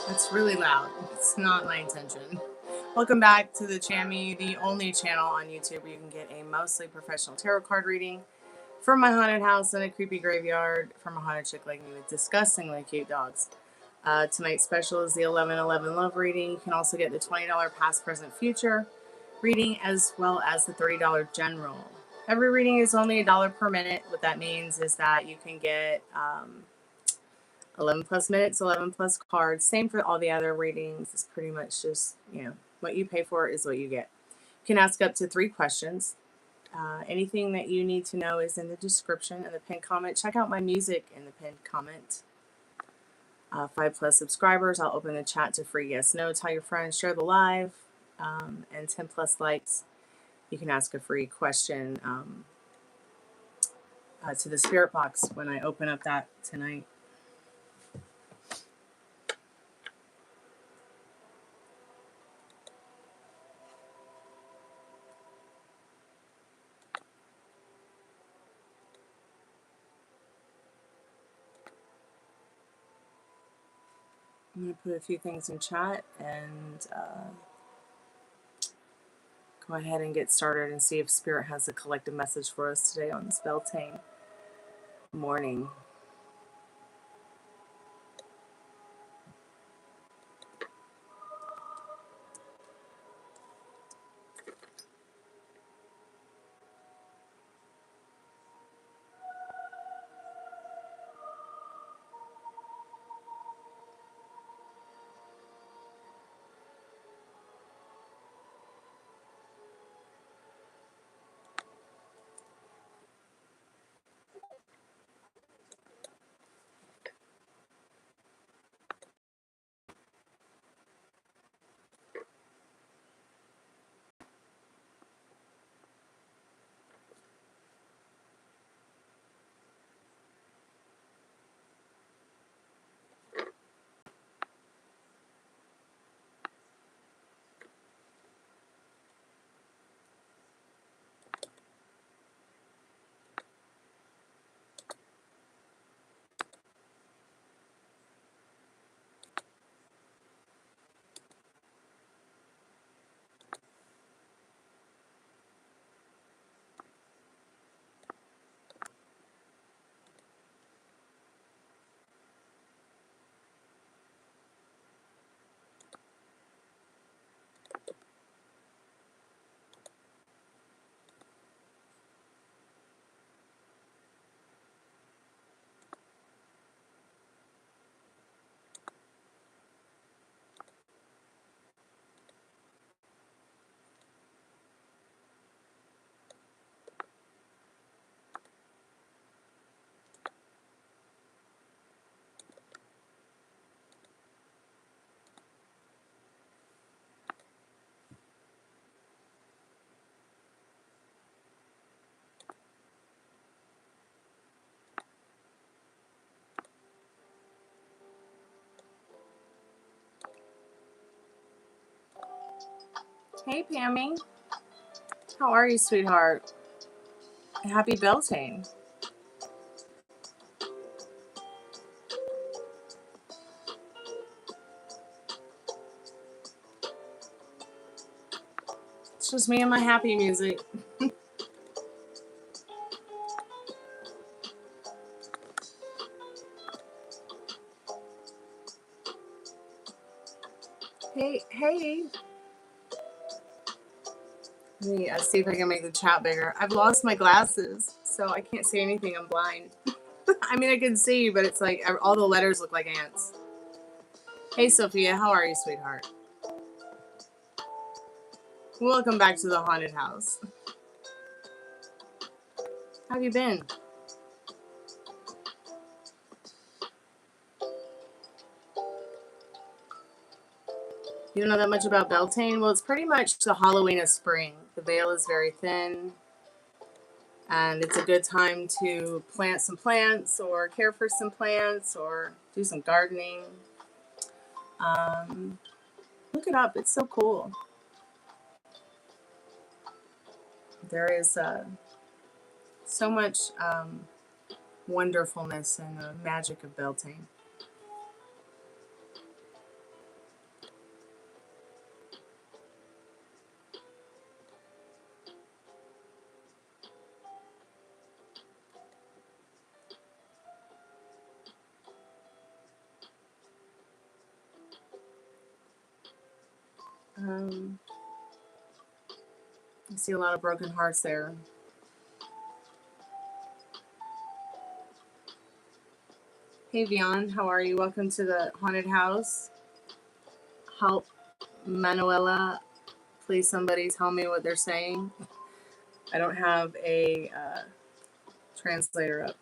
It's really loud. It's not my intention. Welcome back to the Chammy, the only channel on YouTube where you can get a mostly professional tarot card reading from my haunted house in a creepy graveyard from a haunted chick like me with disgustingly cute dogs. Tonight's special is the 11/11 love reading. You can also get the $20 past, present, future reading as well as the $30 general. Every reading is only $1 per minute. What that means is that you can get 11 plus minutes, 11 plus cards. Same for all the other readings. It's pretty much just, what you pay for is what you get. You can ask up to 3 questions. Anything that you need to know is in the description and the pinned comment. Check out my music in the pinned comment. 5+ subscribers. I'll open the chat to free yes, no. Tell your friends, share the live, and 10+ likes. You can ask a free question to the spirit box when I open up that tonight. I'm going to put a few things in chat and go ahead and get started and see if Spirit has a collective message for us today on this Beltane morning. Hey, Pammy. How are you, sweetheart? Happy Beltane. It's just me and my happy music. Hey. Let me see if I can make the chat bigger. I've lost my glasses, so I can't see anything. I'm blind. I mean, I can see, but it's like all the letters look like ants. Hey, Sophia. How are you, sweetheart? Welcome back to the haunted house. How have you been? You don't know that much about Beltane? Well, it's pretty much the Halloween of spring. The veil is very thin, and it's a good time to plant some plants or care for some plants or do some gardening. Look it up. It's so cool. There is so much wonderfulness and the magic of belting. I see a lot of broken hearts there. Hey Vion, how are you? Welcome to the haunted house. Help Manuela, please somebody tell me what they're saying. I don't have a translator up.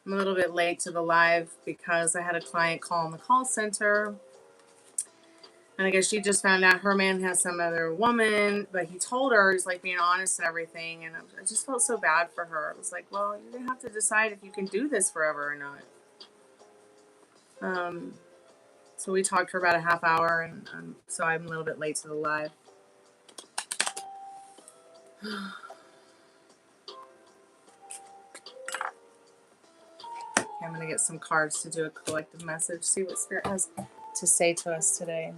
I'm a little bit late to the live because I had a client call in the call center. And I guess she just found out her man has some other woman, but he told her, he's like being honest and everything. And I just felt so bad for her. I was like, well, you're going to have to decide if you can do this forever or not. So we talked for about a half hour, and so I'm a little bit late to the live. I'm going to get some cards to do a collective message, see what Spirit has to say to us today.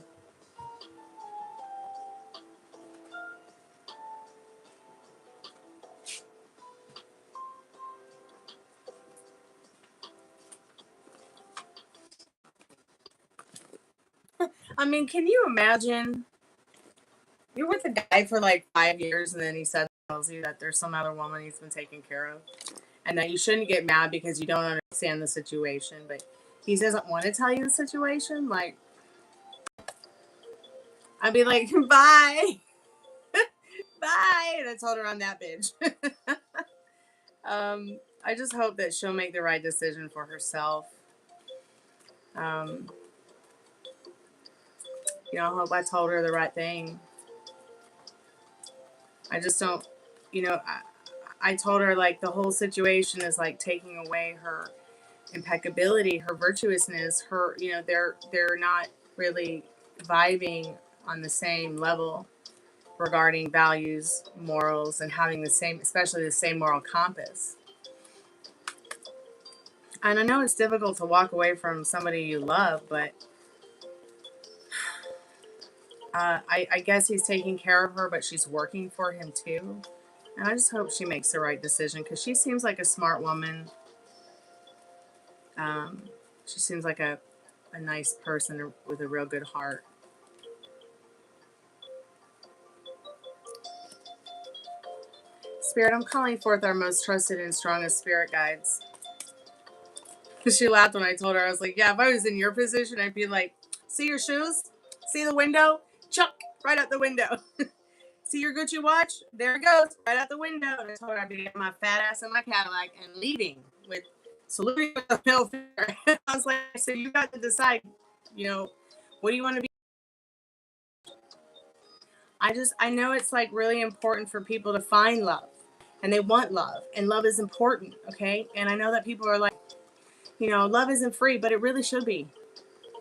I mean, can you imagine? You're with a guy for like 5 years, and then he tells you that there's some other woman he's been taking care of, and that you shouldn't get mad because you don't understand the situation, but he doesn't want to tell you the situation. Like, I'd be like, bye. Bye. And I told her I'm that bitch. I just hope that she'll make the right decision for herself. You know, I hope I told her the right thing. I just don't, you know, I told her like the whole situation is like taking away her impeccability, her virtuousness, her, you know, they're not really vibing on the same level regarding values, morals, and having the same, especially the same moral compass. And I know it's difficult to walk away from somebody you love, but I guess he's taking care of her, but she's working for him too. And I just hope she makes the right decision because she seems like a smart woman. She seems like a nice person with a real good heart. Spirit, I'm calling forth our most trusted and strongest spirit guides. She laughed when I told her. I was like, yeah, if I was in your position, I'd be like, see your shoes? See the window? Chuck, right out the window. See your Gucci watch? There it goes, right out the window. And I told her I'd be getting my fat ass in my Cadillac and leaving with saluting with the middle finger. I was like, so you got to decide, you know, what do you want to be? I know it's like really important for people to find love, and they want love, and love is important, okay? And I know that people are like, you know, love isn't free, but it really should be.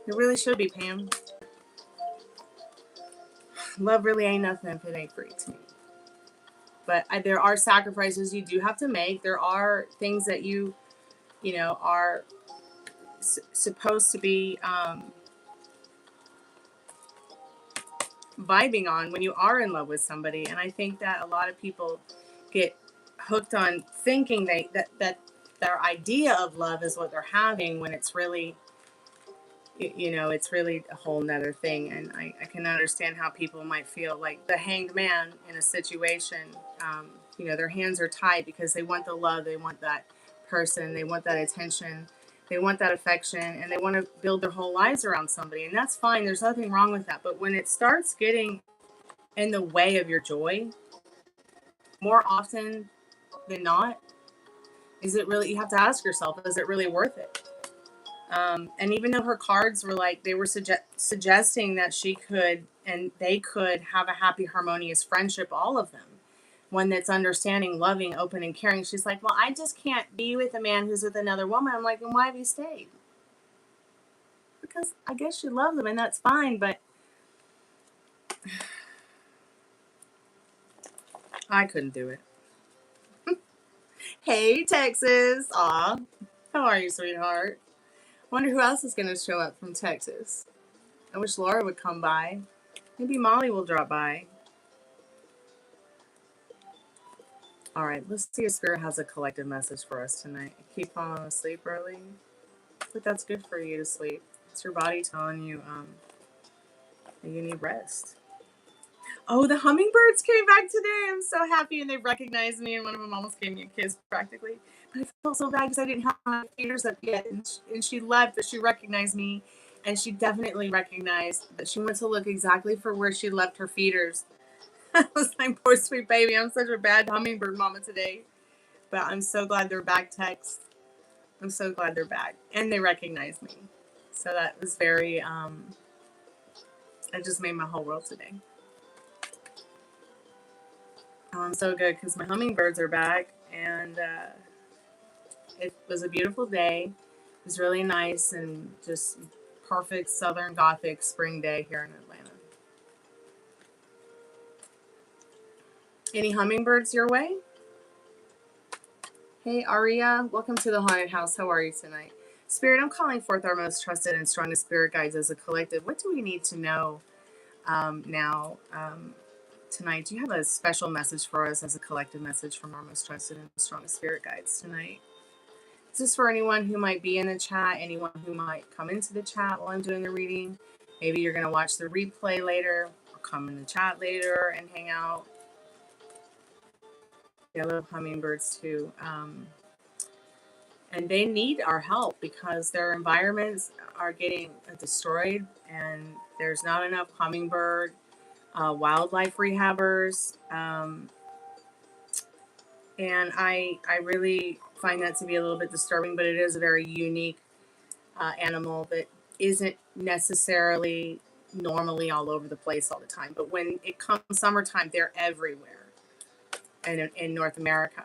It really should be, Pam. Love really ain't nothing if it ain't free to me. But there are sacrifices you do have to make. There are things that you know, are supposed to be vibing on when you are in love with somebody. And I think that a lot of people get hooked on thinking that their idea of love is what they're having, when it's really, you know, it's really a whole nother thing. And I can understand how people might feel like the hanged man in a situation. You know, their hands are tied because they want the love, they want that person, they want that attention, they want that affection, and they want to build their whole lives around somebody. And that's fine. There's nothing wrong with that. But when it starts getting in the way of your joy, more often than not, is it really, you have to ask yourself, is it really worth it? And even though her cards were like, they were suggesting that she could and they could have a happy, harmonious friendship, all of them, one that's understanding, loving, open, and caring. She's like, well, I just can't be with a man who's with another woman. I'm like, and why have you stayed? Because I guess you love them, and that's fine, but I couldn't do it. Hey, Texas. Aw. How are you, sweetheart? Wonder who else is going to show up from Texas. I wish Laura would come by. Maybe Molly will drop by. All right, let's see if Spirit has a collective message for us tonight. Keep falling asleep early. But that's good for you to sleep. It's your body telling you that you need rest. Oh, the hummingbirds came back today. I'm so happy, and they recognized me, and one of them almost gave me a kiss practically. But I felt so bad because I didn't have my feeders up yet, and she left, but she recognized me, and she definitely recognized that she went to look exactly for where she left her feeders. I was like, poor sweet baby, I'm such a bad hummingbird mama today. But I'm so glad they're back, Tex. I'm so glad they're back, and they recognized me. So that was very, it just made my whole world today. Oh, I'm so good because my hummingbirds are back, and it was a beautiful day. It was really nice and just perfect Southern Gothic spring day here in Atlanta. Any hummingbirds your way? Hey, Aria, welcome to the haunted house. How are you tonight? Spirit, I'm calling forth our most trusted and strongest spirit guides as a collective. What do we need to know now? Tonight, do you have a special message for us as a collective message from our most trusted and strongest spirit guides tonight? Is this for anyone who might be in the chat, anyone who might come into the chat while I'm doing the reading? Maybe you're going to watch the replay later or come in the chat later and hang out. Yeah, I love hummingbirds too. And they need our help because their environments are getting destroyed, and there's not enough hummingbird wildlife rehabbers, and I really find that to be a little bit disturbing, but it is a very unique animal that isn't necessarily normally all over the place all the time, but when it comes summertime, they're everywhere in North America.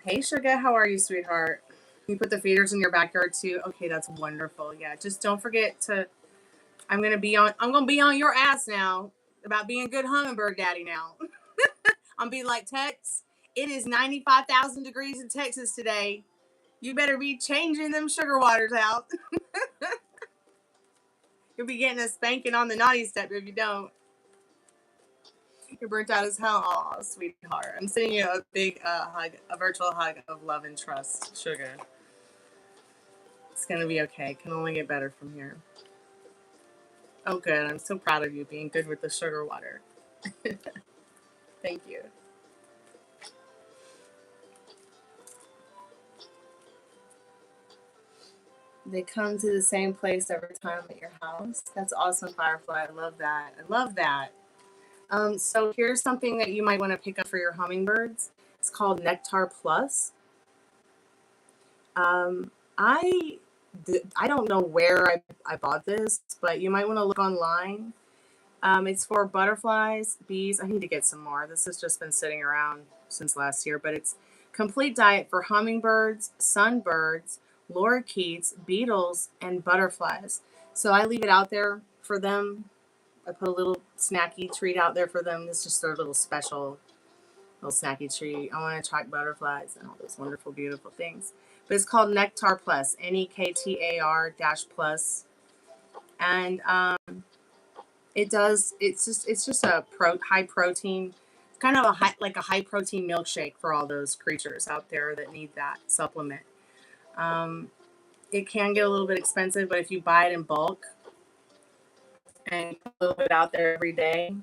Hey Sugar, how are you, sweetheart? You put the feeders in your backyard too? Okay, that's wonderful. Yeah, just don't forget to, I'm gonna be on your ass now about being a good hummingbird daddy now. I'm be like, Tex, it is 95,000 degrees in Texas today. You better be changing them sugar waters out. You'll be getting a spanking on the naughty step if you don't. You're burnt out as hell. Aw, sweetheart. I'm sending you a big hug, a virtual hug of love and trust, Sugar. It's gonna be okay. It can only get better from here. Oh, good. I'm so proud of you being good with the sugar water. Thank you. They come to the same place every time at your house. That's awesome, Firefly. I love that. I love that. So here's something that you might want to pick up for your hummingbirds. It's called Nectar Plus. I don't know where I bought this, but you might want to look online. It's for butterflies, bees. I need to get some more. This has just been sitting around since last year, but it's complete diet for hummingbirds, sunbirds, lorikeets, beetles, and butterflies. So I leave it out there for them. I put a little snacky treat out there for them. This is just their little special little snacky treat. I want to attract butterflies and all those wonderful, beautiful things. But it's called Nectar Plus, NEKTAR-plus. And it's just a high protein, kind of a high protein milkshake for all those creatures out there that need that supplement. It can get a little bit expensive, but if you buy it in bulk and put a little bit out there every day,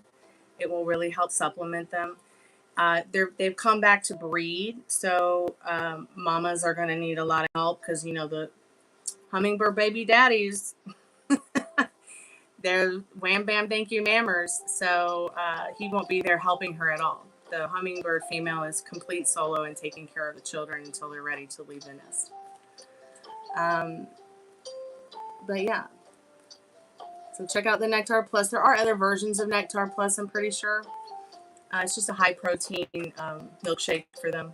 it will really help supplement them. They've come back to breed, so mamas are going to need a lot of help because, you know, the hummingbird baby daddies, they're wham bam thank you mammers, so he won't be there helping her at all. The hummingbird female is complete solo and taking care of the children until they're ready to leave the nest. But yeah, so check out the Nectar Plus. There are other versions of Nectar Plus, I'm pretty sure. It's just a high protein milkshake for them.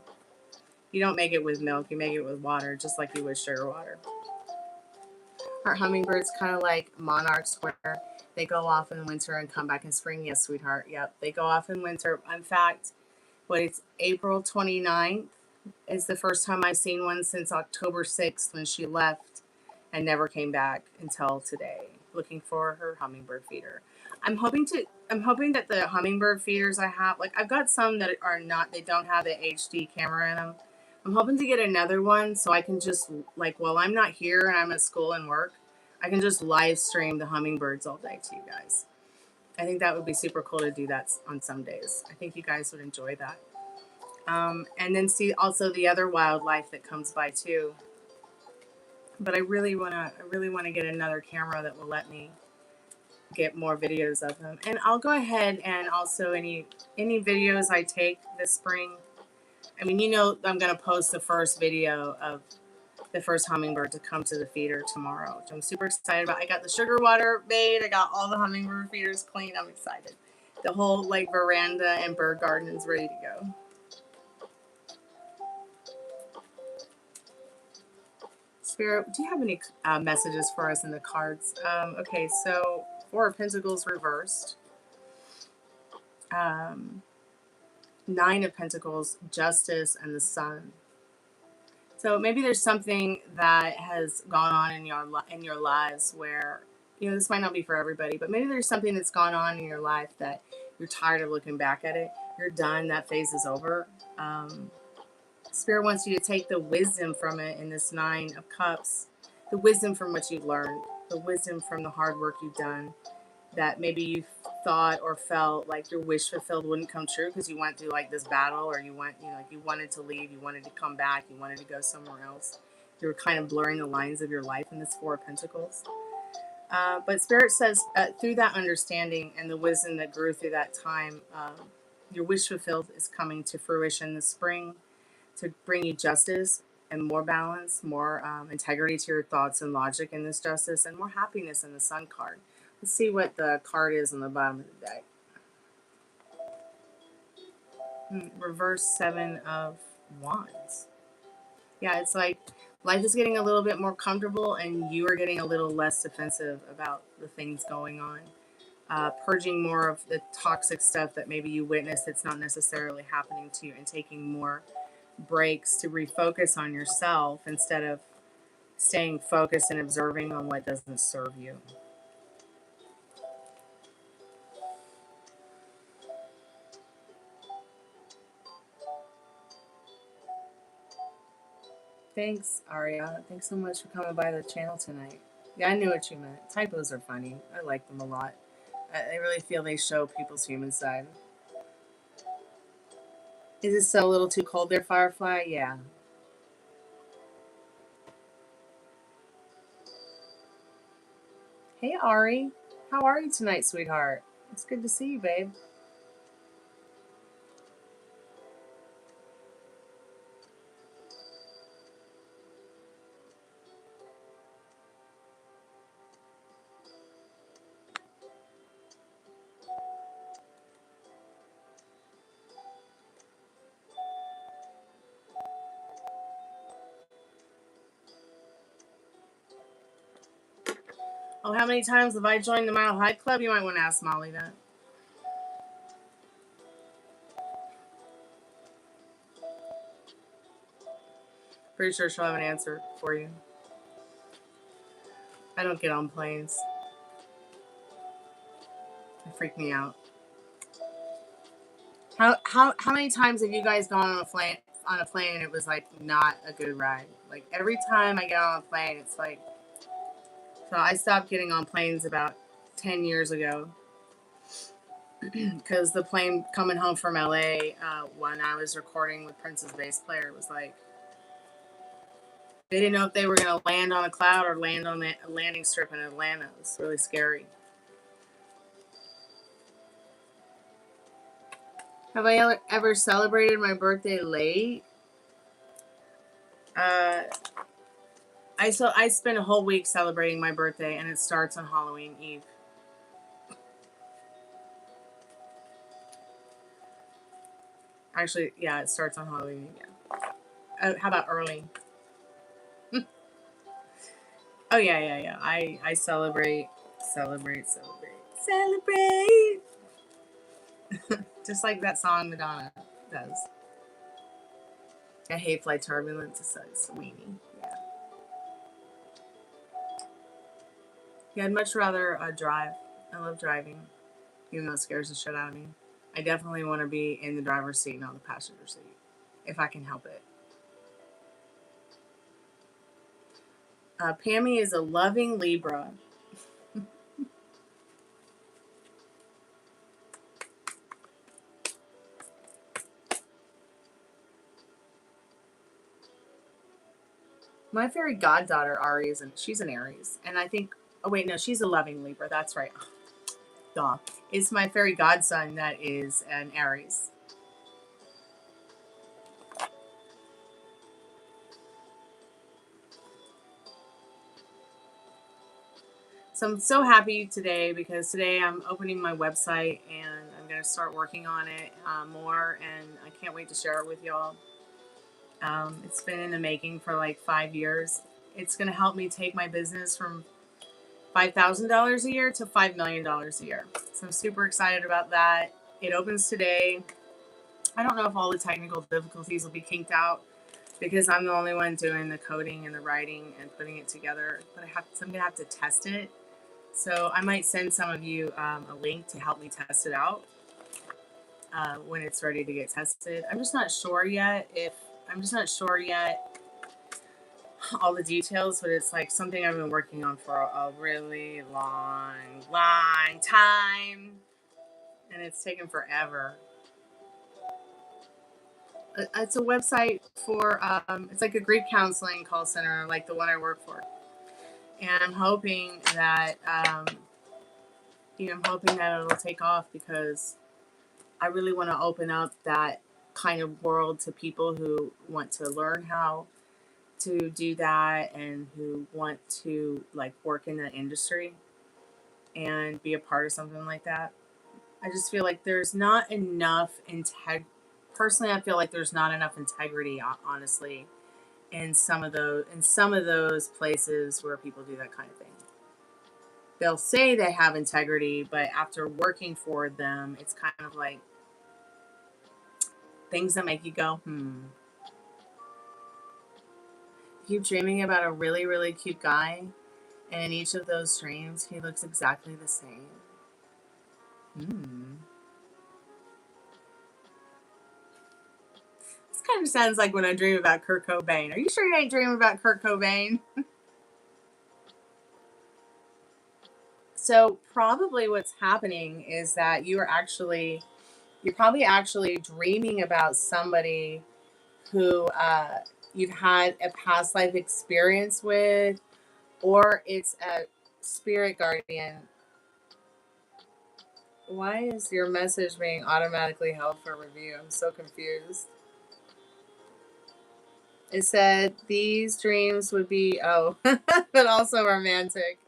You don't make it with milk, you make it with water, just like you would sugar water. Our hummingbirds kind of like monarchs, where they go off in winter and come back in spring. Yes, sweetheart. Yep, they go off in winter. In fact, it's April 29th is the first time I've seen one since October 6th when she left and never came back until today, looking for her hummingbird feeder. I'm hoping that the hummingbird feeders I have, like I've got some that are not, they don't have the HD camera in them. I'm hoping to get another one so I can just, like, while I'm not here and I'm at school and work, I can just live stream the hummingbirds all day to you guys. I think that would be super cool to do that on some days. I think you guys would enjoy that. And then see also the other wildlife that comes by too. But I really wanna get another camera that will let me get more videos of them. And I'll go ahead and also any videos I take this spring. I mean, you know, I'm going to post the first video of the first hummingbird to come to the feeder tomorrow, which I'm super excited about. I got the sugar water made. I got all the hummingbird feeders cleaned. I'm excited. The whole like veranda and bird garden is ready to go. Spirit, do you have any messages for us in the cards? Okay, so Four of Pentacles reversed. 9 of Pentacles, Justice, and the Sun. So maybe there's something that has gone on in your lives where, you know, this might not be for everybody, but maybe there's something that's gone on in your life that you're tired of looking back at it. You're done. That phase is over. Spirit wants you to take the wisdom from it in this 9 of Cups, the wisdom from what you've learned, the wisdom from the hard work you've done, that maybe you thought or felt like your wish fulfilled wouldn't come true because you went through like this battle, or you went, you know, like you wanted to leave, you wanted to come back, you wanted to go somewhere else. You were kind of blurring the lines of your life in this Four of Pentacles. But Spirit says through that understanding and the wisdom that grew through that time, your wish fulfilled is coming to fruition this spring to bring you justice and more balance, more integrity to your thoughts and logic in this justice, and more happiness in the Sun card. Let's see what the card is on the bottom of the deck. Reverse 7 of Wands. Yeah, it's like life is getting a little bit more comfortable and you are getting a little less defensive about the things going on. Purging more of the toxic stuff that maybe you witnessed that's not necessarily happening to you, and taking more breaks to refocus on yourself instead of staying focused and observing on what doesn't serve you. Thanks, Aria. Thanks so much for coming by the channel tonight. Yeah, I knew what you meant. Typos are funny. I like them a lot. I really feel they show people's human side. Is it still a little too cold there, Firefly? Yeah. Hey, Ari. How are you tonight, sweetheart? It's good to see you, babe. Oh, how many times have I joined the Mile High Club? You might want to ask Molly that. Pretty sure she'll have an answer for you. I don't get on planes. They freak me out. How many times have you guys gone on a plane and it was like not a good ride? Like every time I get on a plane, it's like, so I stopped getting on planes about 10 years ago because the plane coming home from LA when I was recording with Prince's bass player was like, they didn't know if they were going to land on a cloud or land on the landing strip in Atlanta. It was really scary. Have I ever celebrated my birthday late? I spent a whole week celebrating my birthday, and it starts on Halloween Eve. Actually, yeah, it starts on Halloween. Yeah. How about early? Oh yeah. I celebrate. Just like that song Madonna does. I hate flight turbulence. It's weenie. Yeah. Yeah, I'd much rather drive. I love driving, even though it scares the shit out of me. I definitely want to be in the driver's seat, not the passenger seat, if I can help it. Pammy is a loving Libra. My fairy goddaughter Aries, and she's an Aries, and I think. Oh wait, no, she's a loving Libra. That's right. Duh. It's my fairy godson that is an Aries. So I'm so happy today because today I'm opening my website and I'm going to start working on it more, and I can't wait to share it with y'all. It's been in the making for like 5 years. It's going to help me take my business from $5,000 a year to $5 million a year. So I'm super excited about that. It opens today. I don't know if all the technical difficulties will be kinked out because I'm the only one doing the coding and the writing and putting it together. But I'm going to have to test it. So I might send some of you a link to help me test it out when it's ready to get tested. I'm just not sure yet all the details, but it's like something I've been working on for a really long time, and it's taken forever. It's a website for it's like a grief counseling call center, like the one I work for, and I'm hoping that it'll take off because I really want to open up that kind of world to people who want to learn how to do that and who want to like work in the industry and be a part of something like that. I just feel like there's not enough personally I feel like there's not enough integrity, honestly, in some of those places where people do that kind of thing. They'll say they have integrity, but after working for them, it's kind of like things that make you go, keep dreaming about a really, really cute guy, and in each of those dreams, he looks exactly the same. This kind of sounds like when I dream about Kurt Cobain. Are you sure you ain't dreaming about Kurt Cobain? So probably what's happening is that you're probably actually dreaming about somebody who you've had a past life experience with, or it's a spirit guardian. Why is your message being automatically held for review? I'm so confused. It said these dreams would be, but also romantic.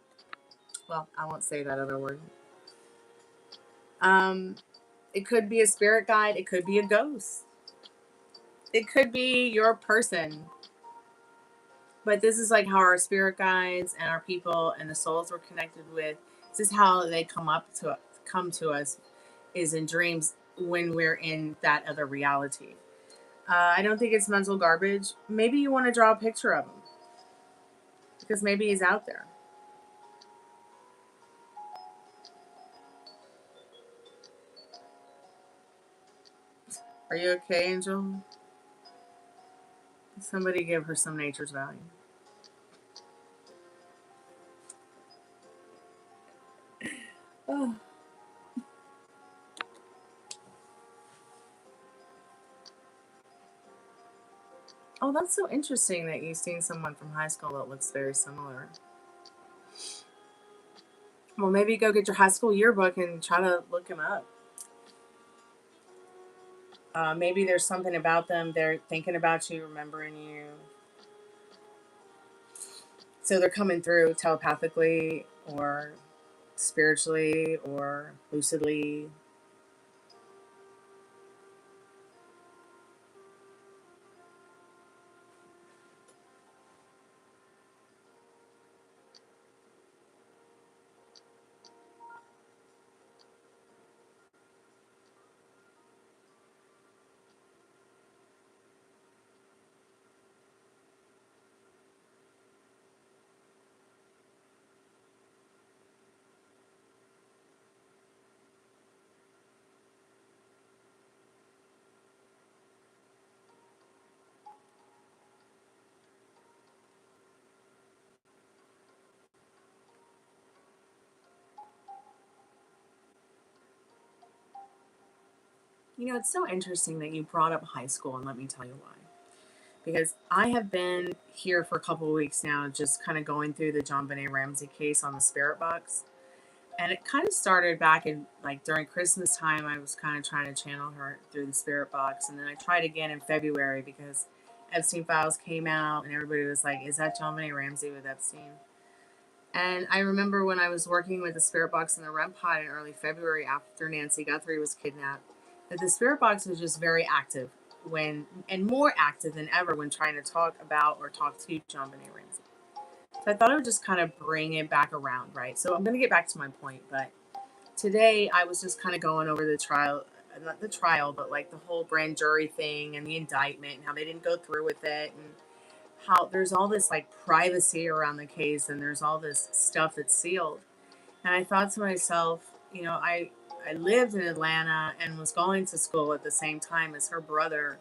Well, I won't say that other word. It could be a spirit guide. It could be a ghost. It could be your person. But this is like how our spirit guides and our people and the souls we're connected with, this is how they come to us is in dreams when we're in that other reality. I don't think it's mental garbage. Maybe you want to draw a picture of him because maybe he's out there. Are you okay, Angel? Somebody give her some nature's value. Oh. Oh, that's so interesting that you've seen someone from high school that looks very similar. Well, maybe go get your high school yearbook and try to look him up. Maybe there's something about them. They're thinking about you, remembering you. So they're coming through telepathically or spiritually or lucidly. You know, it's so interesting that you brought up high school, and let me tell you why. Because I have been here for a couple of weeks now, just kind of going through the JonBenet Ramsey case on the Spirit Box. And it kind of started back in, like, during Christmas time. I was kind of trying to channel her through the Spirit Box. And then I tried again in February because Epstein Files came out and everybody was like, is that JonBenet Ramsey with Epstein? And I remember when I was working with the Spirit Box in the REM pod in early February after Nancy Guthrie was kidnapped, that the Spirit Box was just very active and more active than ever when trying to talk about or talk to JonBenet Ramsey. So I thought I would just kind of bring it back around, right? So I'm going to get back to my point, but today I was just kind of going over the trial, not the trial, but like the whole grand jury thing and the indictment and how they didn't go through with it, and how there's all this like privacy around the case and there's all this stuff that's sealed. And I thought to myself, you know, I lived in Atlanta and was going to school at the same time as her brother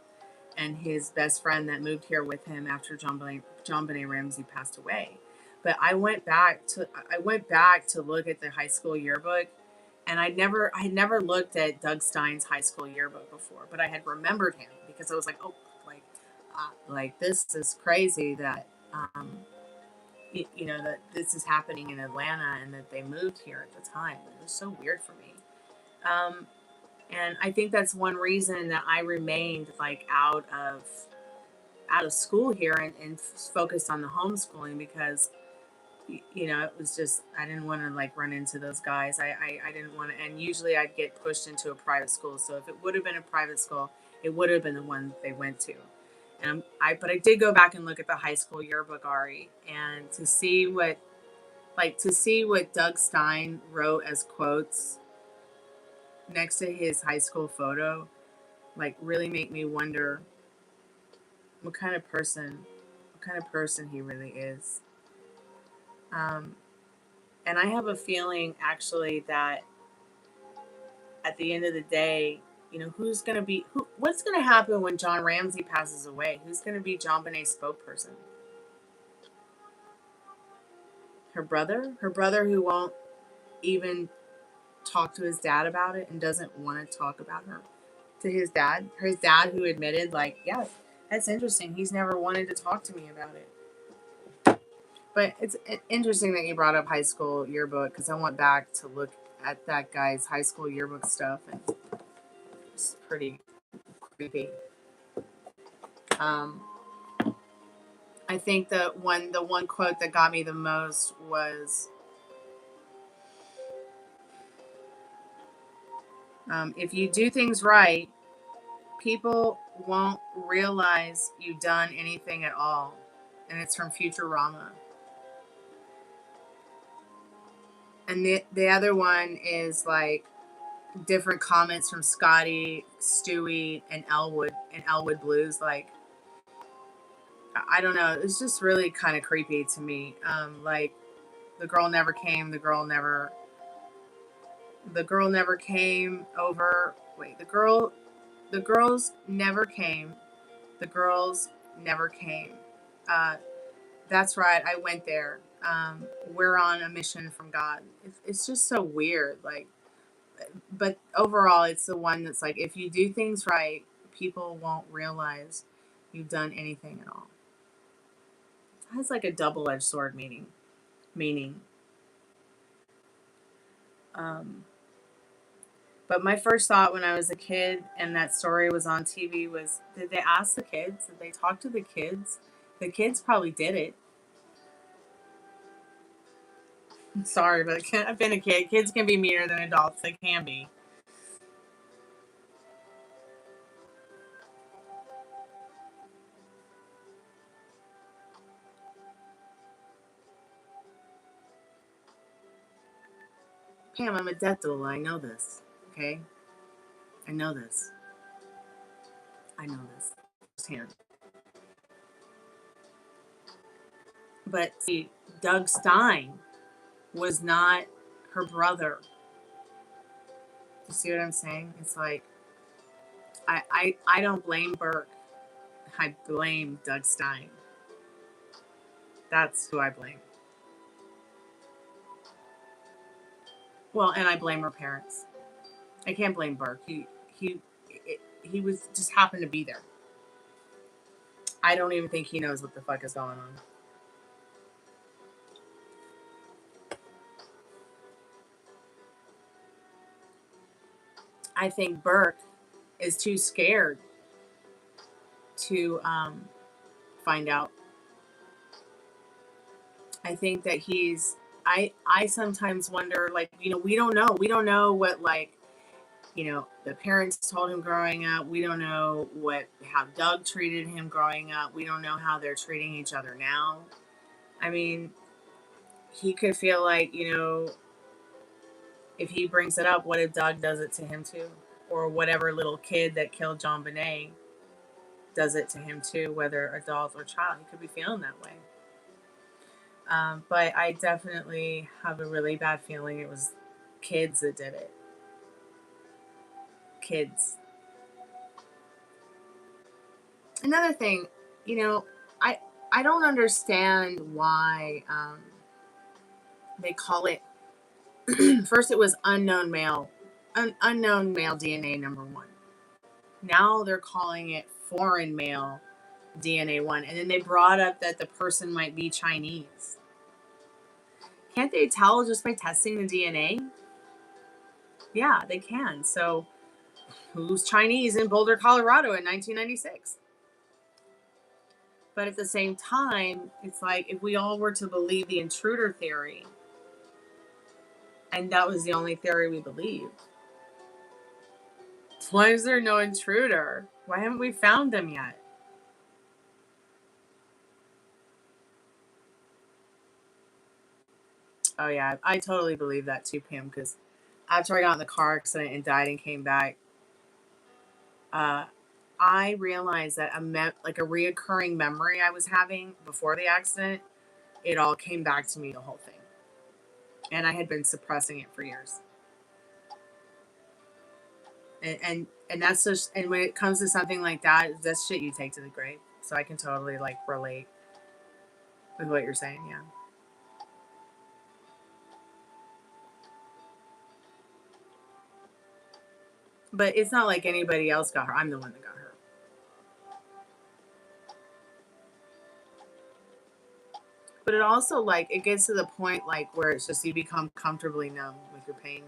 and his best friend that moved here with him after JonBenet Ramsey passed away. But I went back to look at the high school yearbook, and I had never looked at Doug Stein's high school yearbook before, but I had remembered him because I was like, oh, like this is crazy that you know, that this is happening in Atlanta and that they moved here at the time. It was so weird for me. And I think that's one reason that I remained like out of school here and focused on the homeschooling, because you know, it was just, I didn't want to like run into those guys. I didn't want to, and usually I'd get pushed into a private school. So if it would have been a private school, it would have been the one they went to. And but I did go back and look at the high school yearbook, Ari, and to see what Doug Stein wrote as quotes next to his high school photo, like really make me wonder what kind of person he really is. And I have a feeling actually that at the end of the day, you know, what's going to happen when John Ramsey passes away? Who's going to be JonBenet's spokesperson? Her brother who won't even talk to his dad about it and doesn't want to talk about her to his dad who admitted, like, yeah, that's interesting, he's never wanted to talk to me about it. But it's interesting that you brought up high school yearbook, because I went back to look at that guy's high school yearbook stuff, and it's pretty creepy. I think the one quote that got me the most was, if you do things right, people won't realize you've done anything at all. And it's from Futurama. And the other one is like different comments from Scotty, Stewie, and Elwood Blues. Like, I don't know. It's just really kind of creepy to me. Like, the girl never came over. Wait, the girls never came. The girls never came. That's right. I went there. We're on a mission from God. It's just so weird. Like, but overall, it's the one that's like, if you do things right, people won't realize you've done anything at all. It has like a double-edged sword meaning. But my first thought when I was a kid and that story was on TV was, did they ask the kids? Did they talk to the kids? The kids probably did it. I'm sorry, but I've been a kid. Kids can be meaner than adults. They can be. Pam, I'm a death doula. I know this. Okay? I know this. Firsthand. But see, Doug Stein was not her brother. You see what I'm saying? It's like, I don't blame Burke. I blame Doug Stein. That's who I blame. Well, and I blame her parents. I can't blame Burke. he was just happened to be there. I don't even think he knows what the fuck is going on. I think Burke is too scared to find out. I think that he's. I sometimes wonder, like, you know, we don't know. We don't know what, like, you know, the parents told him growing up. We don't know how Doug treated him growing up. We don't know how they're treating each other now. I mean, he could feel like, you know, if he brings it up, what if Doug does it to him too? Or whatever little kid that killed John Bonet does it to him too, whether adult or child. He could be feeling that way. But I definitely have a really bad feeling it was kids that did it. Kids. Another thing, you know, I don't understand why they call it. First, it was unknown male DNA number 1. Now they're calling it foreign male DNA 1, and then they brought up that the person might be Chinese. Can't they tell just by testing the DNA? Yeah, they can. So, who's Chinese in Boulder, Colorado in 1996? But at the same time, it's like if we all were to believe the intruder theory, and that was the only theory we believed, why is there no intruder? Why haven't we found them yet? Oh yeah, I totally believe that too, Pam, because after I got in the car accident and died and came back, I realized that like a reoccurring memory I was having before the accident, it all came back to me, the whole thing. And I had been suppressing it for years. And that's just, and when it comes to something like that, that's shit you take to the grave. So I can totally like relate with what you're saying, yeah. But it's not like anybody else got hurt. I'm the one that got hurt. But it also, like, it gets to the point, like, where it's just you become comfortably numb with your pain.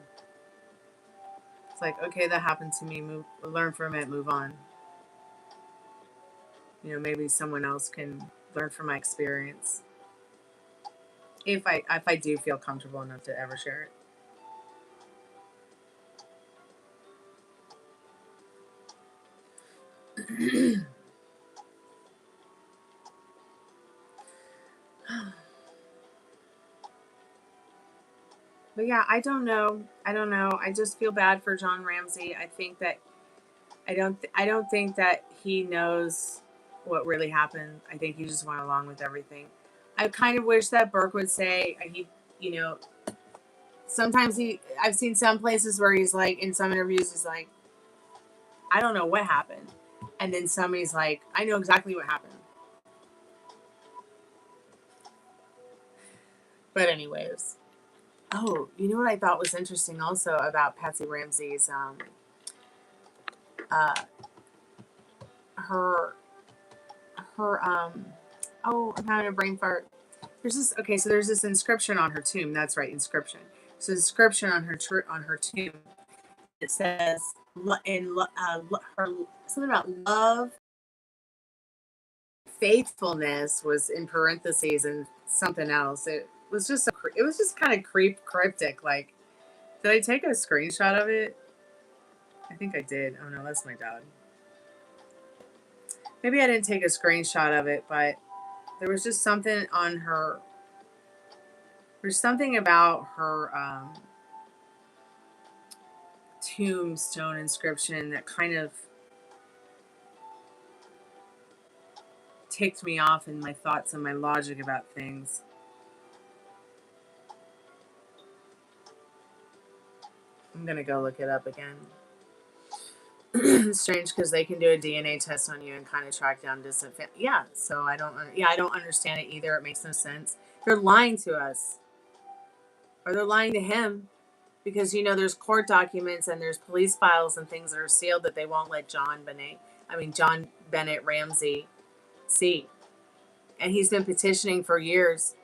It's like, okay, that happened to me. Learn from it, move on. You know, maybe someone else can learn from my experience. If I do feel comfortable enough to ever share it. But yeah, I don't know. I just feel bad for John Ramsey. I think that I don't think that he knows what really happened. I think he just went along with everything. I kind of wish that Burke would say you know, sometimes I've seen some places where he's like, in some interviews, he's like, I don't know what happened. And then somebody's like, I know exactly what happened. But anyways. Oh, you know what I thought was interesting also about Patsy Ramsey's her oh, I'm having a brain fart. There's this inscription on her tomb. That's right, inscription. So inscription on her tomb. It says her something about love, faithfulness was in parentheses and something else. It was just kind of cryptic. Like, did I take a screenshot of it? I think I did. Oh no, that's my dog. Maybe I didn't take a screenshot of it, but there was just something on her. There's something about her tombstone inscription that kind of ticked me off in my thoughts and my logic about things. I'm gonna go look it up again. It's strange because they can do a DNA test on you and kind of track down distant family. Yeah, so I don't understand it either. It makes no sense. They're lying to us, or they're lying to him. because you know there's court documents and there's police files and things that are sealed that they won't let John Bennett Ramsey see. And he's been petitioning for years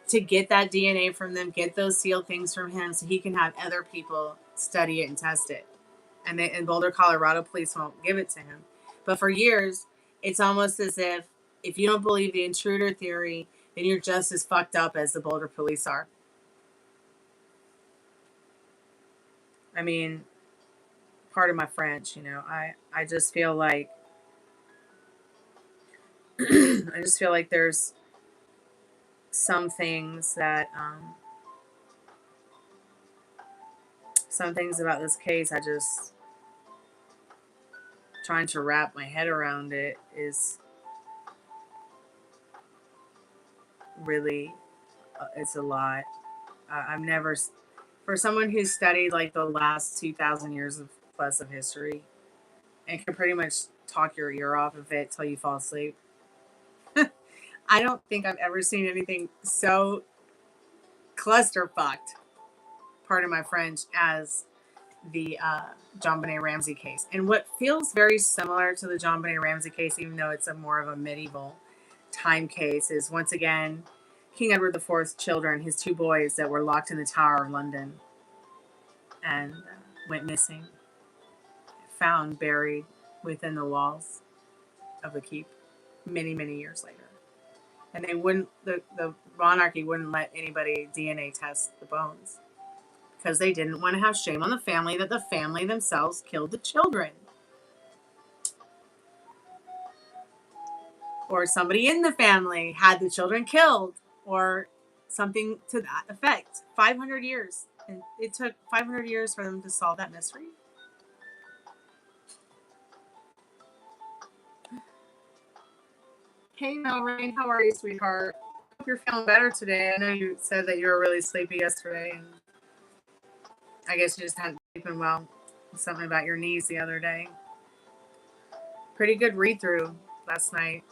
to get that DNA from them, get those sealed things from him so he can have other people study it and test it. And in Boulder, Colorado, police won't give it to him. But for years, it's almost as if you don't believe the intruder theory, then you're just as fucked up as the Boulder police are. I mean, pardon my French, you know, I just feel like I just feel like there's some things that some things about this case I just trying to wrap my head around it is really it's a lot. I've never, for someone who's studied like the last 2,000 years of plus of history and can pretty much talk your ear off of it till you fall asleep. I don't think I've ever seen anything so clusterfucked, pardon my French, as the John Benet Ramsey case. And what feels very similar to the John Benet Ramsey case, even though it's a more of a medieval time case, is once again King Edward IV's children, his two boys that were locked in the Tower of London and went missing, found buried within the walls of the keep many, many years later. And they wouldn't, the monarchy wouldn't let anybody DNA test the bones because they didn't want to have shame on the family that the family themselves killed the children. Or somebody in the family had the children killed, or something to that effect. 500 years. And it took 500 years for them to solve that mystery. Hey, Rain, how are you, sweetheart? Hope you're feeling better today. I know you said that you were really sleepy yesterday, and I guess you just hadn't sleeping well. Something about your knees the other day. Pretty good read through last night.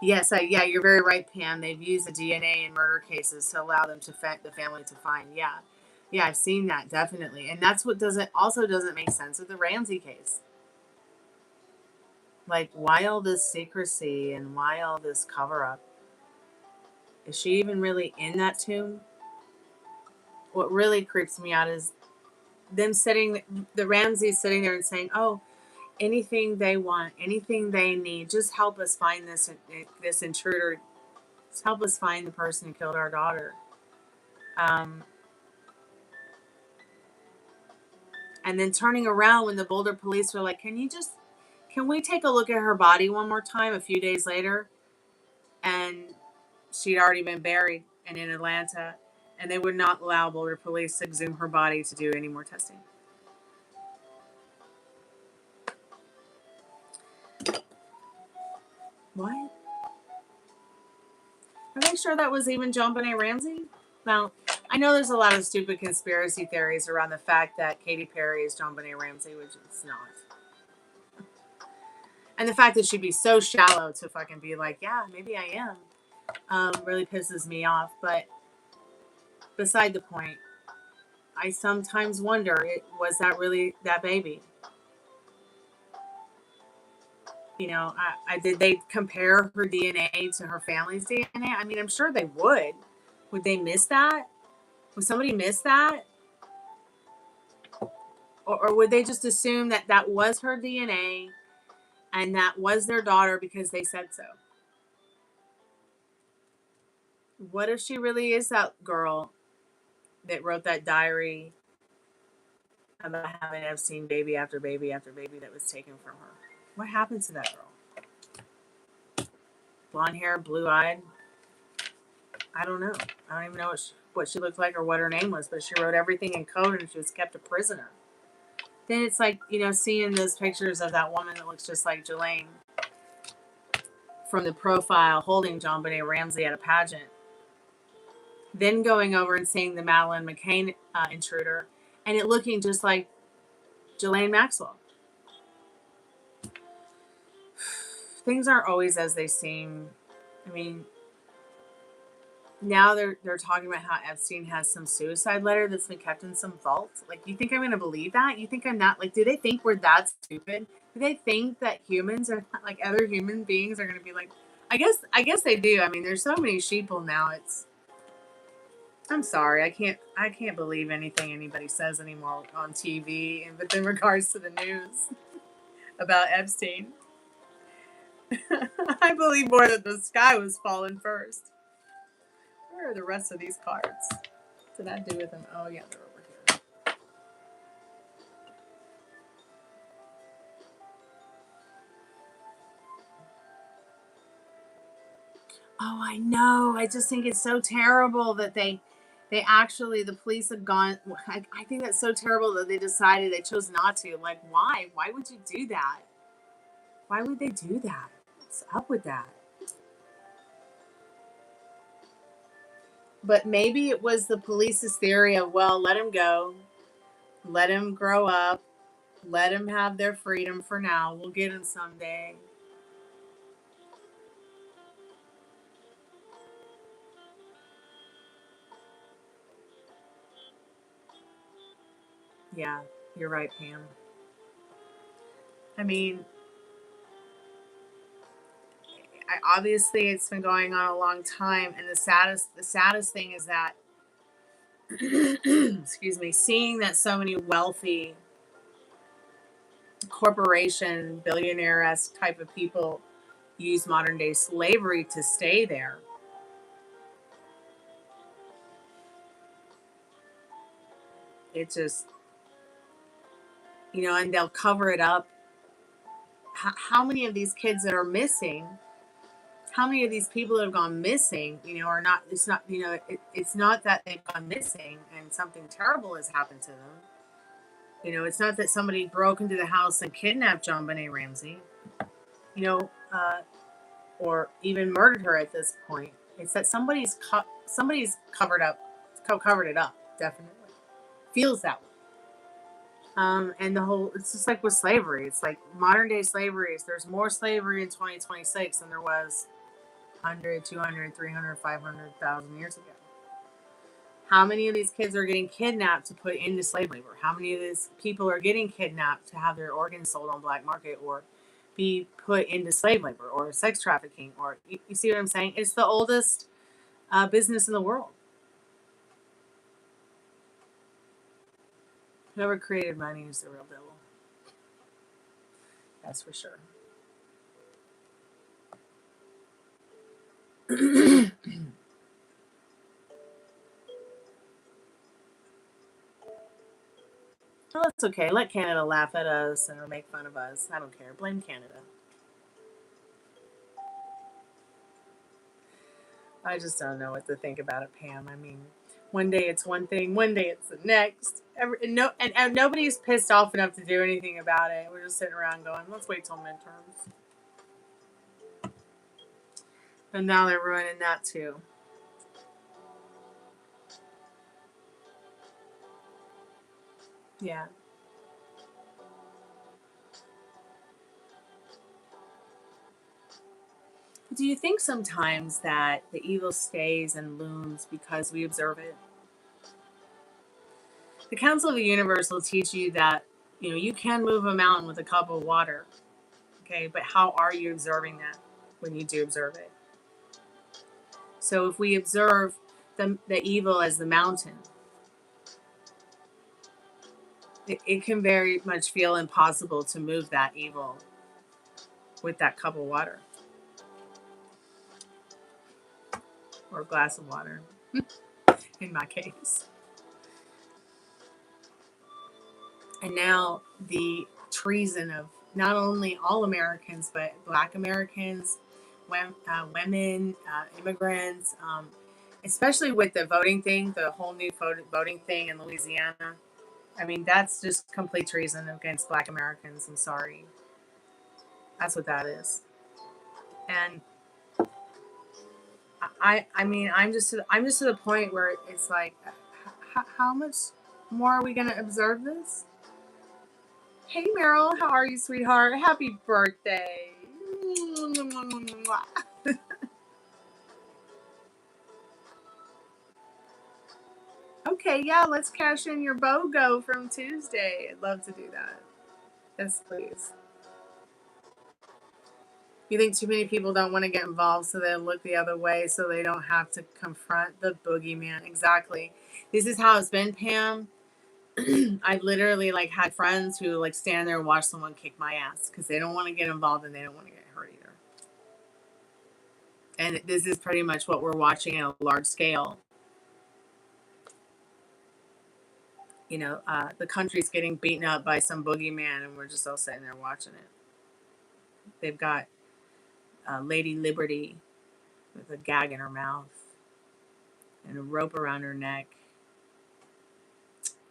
Yes, yeah, you're very right, Pam. They've used the DNA in murder cases to allow them to the family to find. Yeah, I've seen that, definitely. And that's what doesn't make sense with the Ramsey case. Like, why all this secrecy and why all this cover-up? Is she even really in that tomb? What really creeps me out is them the Ramseys sitting there and saying, oh, anything they want, anything they need, just help us find this intruder. Just help us find the person who killed our daughter. And then turning around when the Boulder police were like, can we take a look at her body one more time a few days later? And she'd already been buried and in Atlanta, and they would not allow Boulder police to exhume her body to do any more testing. What? Are they sure that was even John Benet Ramsey? Now, I know there's a lot of stupid conspiracy theories around the fact that Katy Perry is John Benet Ramsey, which it's not. And the fact that she'd be so shallow to fucking be like, yeah, maybe I am, really pisses me off. But beside the point, I sometimes wonder, was that really that baby? You know, did they compare her DNA to her family's DNA? I mean, I'm sure they would. Would they miss that? Would somebody miss that? Or would they just assume that that was her DNA and that was their daughter because they said so? What if she really is that girl that wrote that diary about having Epstein baby after baby after baby that was taken from her? What happened to that girl? Blonde hair, blue-eyed? I don't know. I don't even know what she looked like or what her name was, but she wrote everything in code and she was kept a prisoner. Then it's like, you know, seeing those pictures of that woman that looks just like Jelaine from the profile holding John Benet Ramsey at a pageant. Then going over and seeing the Madeleine McCann intruder and it looking just like Ghislaine Maxwell. Things aren't always as they seem. I mean, now they're talking about how Epstein has some suicide letter that's been kept in some vault. Like, you think I'm gonna believe that? You think I'm not, like, do they think we're that stupid? Do they think that humans are not, like, other human beings are gonna be like, I guess they do. I mean, there's so many sheeple now. I'm sorry, I can't believe anything anybody says anymore on TV, and but in regards to the news about Epstein. I believe more that the sky was falling first. Where are the rest of these cards? What did I do with them? Oh yeah, they're over here. Oh, I know. I just think it's so terrible that they actually, the police have gone. I think that's so terrible that they decided, they chose not to. Like, why? Why would you do that? Why would they do that? What's up with that? But maybe it was the police's theory of, well, let him go, let him grow up, let him have their freedom for now. We'll get him someday. Yeah, you're right, Pam. I mean, obviously it's been going on a long time, and the saddest thing is that excuse me, seeing that so many wealthy corporation billionaire-esque type of people use modern day slavery to stay there. It just, and they'll cover it up. How many of these kids that are missing, how many of these people that have gone missing, are not, it's not, it's not that they've gone missing and something terrible has happened to them. It's not that somebody broke into the house and kidnapped John Benet Ramsey, or even murdered her at this point. It's that somebody's covered it up, definitely. Feels that way. And it's just like with slavery. It's like modern day slavery. There's more slavery in 2026 than there was 100, 200, 300, 500,000 years ago. How many of these kids are getting kidnapped to put into slave labor? How many of these people are getting kidnapped to have their organs sold on black market or be put into slave labor or sex trafficking? Or you see what I'm saying? It's the oldest business in the world. Whoever created money is the real devil. That's for sure. Well, that's okay. Let Canada laugh at us or make fun of us. I don't care. Blame Canada. I just don't know what to think about it, Pam. I mean, one day it's one thing, one day it's the next. And nobody's pissed off enough to do anything about it. We're just sitting around going, let's wait till midterms. And now they're ruining that too. Yeah. Do you think sometimes that the evil stays and looms because we observe it? The Council of the Universe will teach you that, you can move a mountain with a cup of water. Okay, but how are you observing that when you do observe it? So if we observe the evil as the mountain, it can very much feel impossible to move that evil with that cup of water or a glass of water, in my case. And now the treason of not only all Americans, but Black Americans, women, immigrants, especially with the voting thing, the whole new voting thing in Louisiana. I mean, that's just complete treason against Black Americans. I'm sorry. That's what that is. And I mean, I'm just to the point where it's like, how much more are we going to observe this? Hey, Meryl, how are you, sweetheart? Happy birthday. okay, yeah, let's cash in your BOGO from Tuesday. I'd love to do that. Yes, please. You think too many people don't want to get involved, so they look the other way so they don't have to confront the boogeyman. Exactly. This is how it's been, Pam. I literally like had friends who like stand there and watch someone kick my ass because they don't want to get involved and they don't want to get hurt either. And this is pretty much what we're watching at a large scale. You know, the country's getting beaten up by some boogeyman and we're just all sitting there watching it. They've got Lady Liberty with a gag in her mouth and a rope around her neck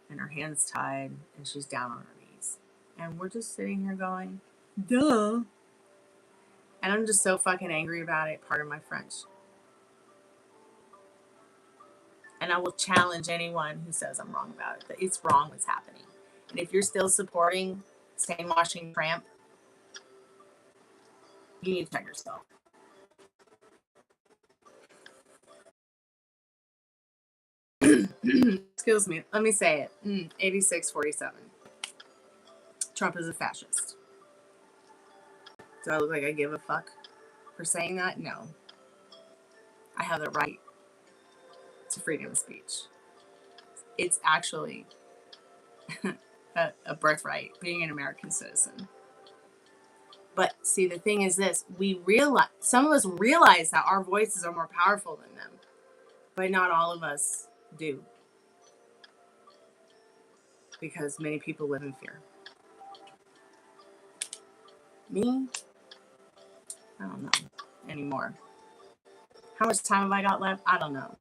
and her hands tied and she's down on her knees. And we're just sitting here going, duh. And I'm just so fucking angry about it. Pardon my French. And I will challenge anyone who says I'm wrong about it, that it's wrong what's happening. And if you're still supporting stain washing Tramp, you need to check yourself. Excuse me. Let me say it. 8647. Trump is a fascist. Do I look like I give a fuck for saying that? No. I have the right to freedom of speech. It's actually a birthright, being an American citizen. But see, the thing is this, some of us realize that our voices are more powerful than them, but not all of us do. Because many people live in fear. Me? I don't know anymore. How much time have I got left? I don't know.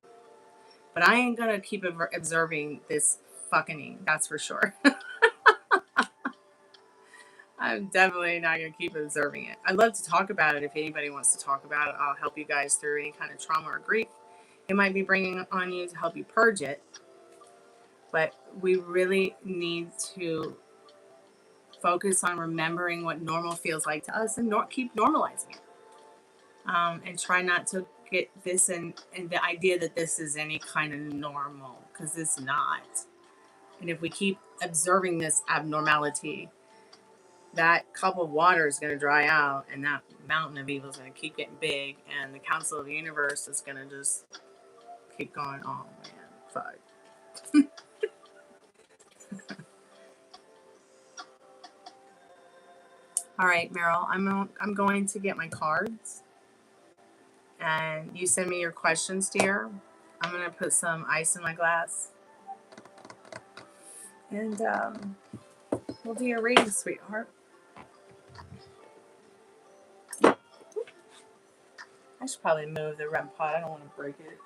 But I ain't gonna keep observing this fucking, that's for sure. I'm definitely not going to keep observing it. I'd love to talk about it. If anybody wants to talk about it, I'll help you guys through any kind of trauma or grief it might be bringing on you to help you purge it. But we really need to focus on remembering what normal feels like to us and keep normalizing it. And try not to get this in the idea that this is any kind of normal, because it's not. And if we keep observing this abnormality, that cup of water is going to dry out and that mountain of evil is going to keep getting big and the council of the universe is going to just keep going, oh man, fuck. All right, Meryl, I'm going to get my cards and you send me your questions, dear. I'm going to put some ice in my glass and we'll do your reading, sweetheart. I should probably move the REM pod. I don't want to break it.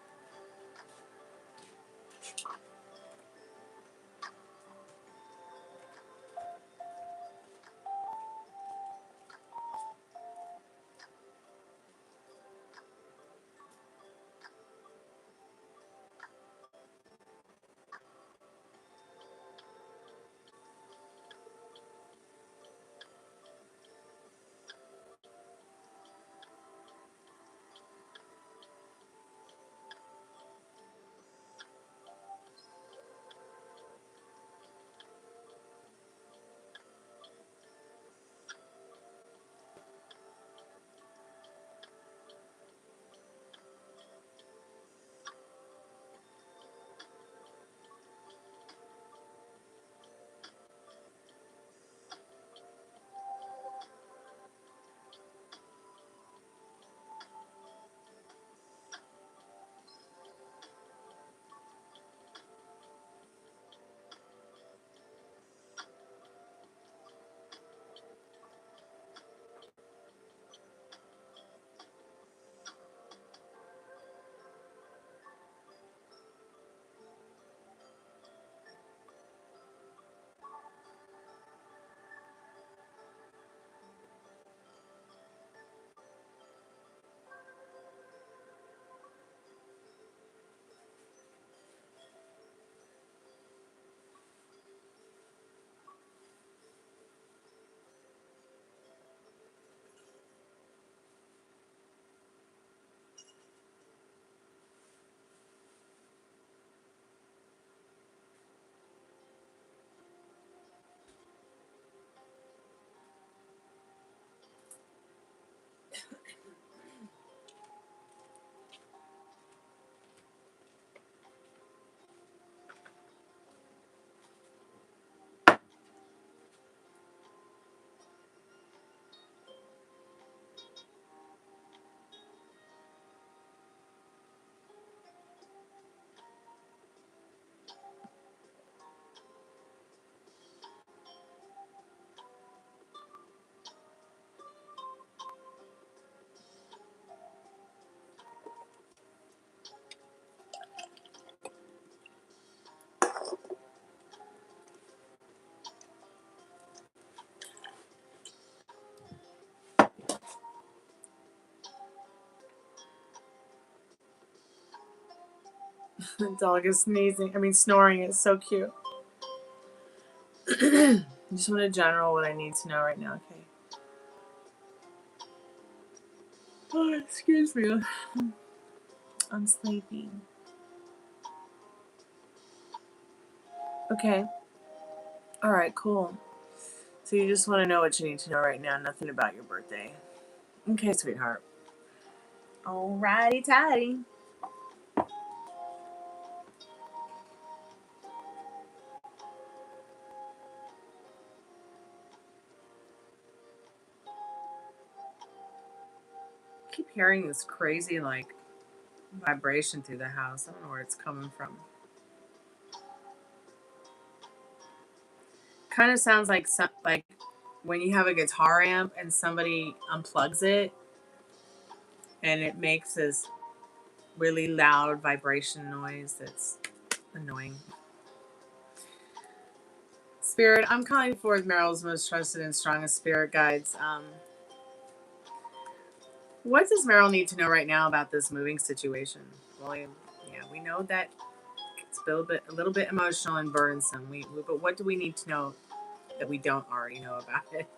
The dog is sneezing. I mean, snoring. It's so cute. I just want to general what I need to know right now. Okay. Oh, excuse me. I'm sleeping. Okay. All right, cool. So you just want to know what you need to know right now. Nothing about your birthday. Okay, sweetheart. Alrighty, tighty. I keep hearing this crazy, like, vibration through the house. I don't know where it's coming from. Kind of sounds like when you have a guitar amp and somebody unplugs it and it makes this really loud vibration noise that's annoying. Spirit, I'm calling forth Meryl's most trusted and strongest spirit guides. What does Meryl need to know right now about this moving situation? Well, yeah, we know that it's a little bit emotional and burdensome. But what do we need to know that we don't already know about it?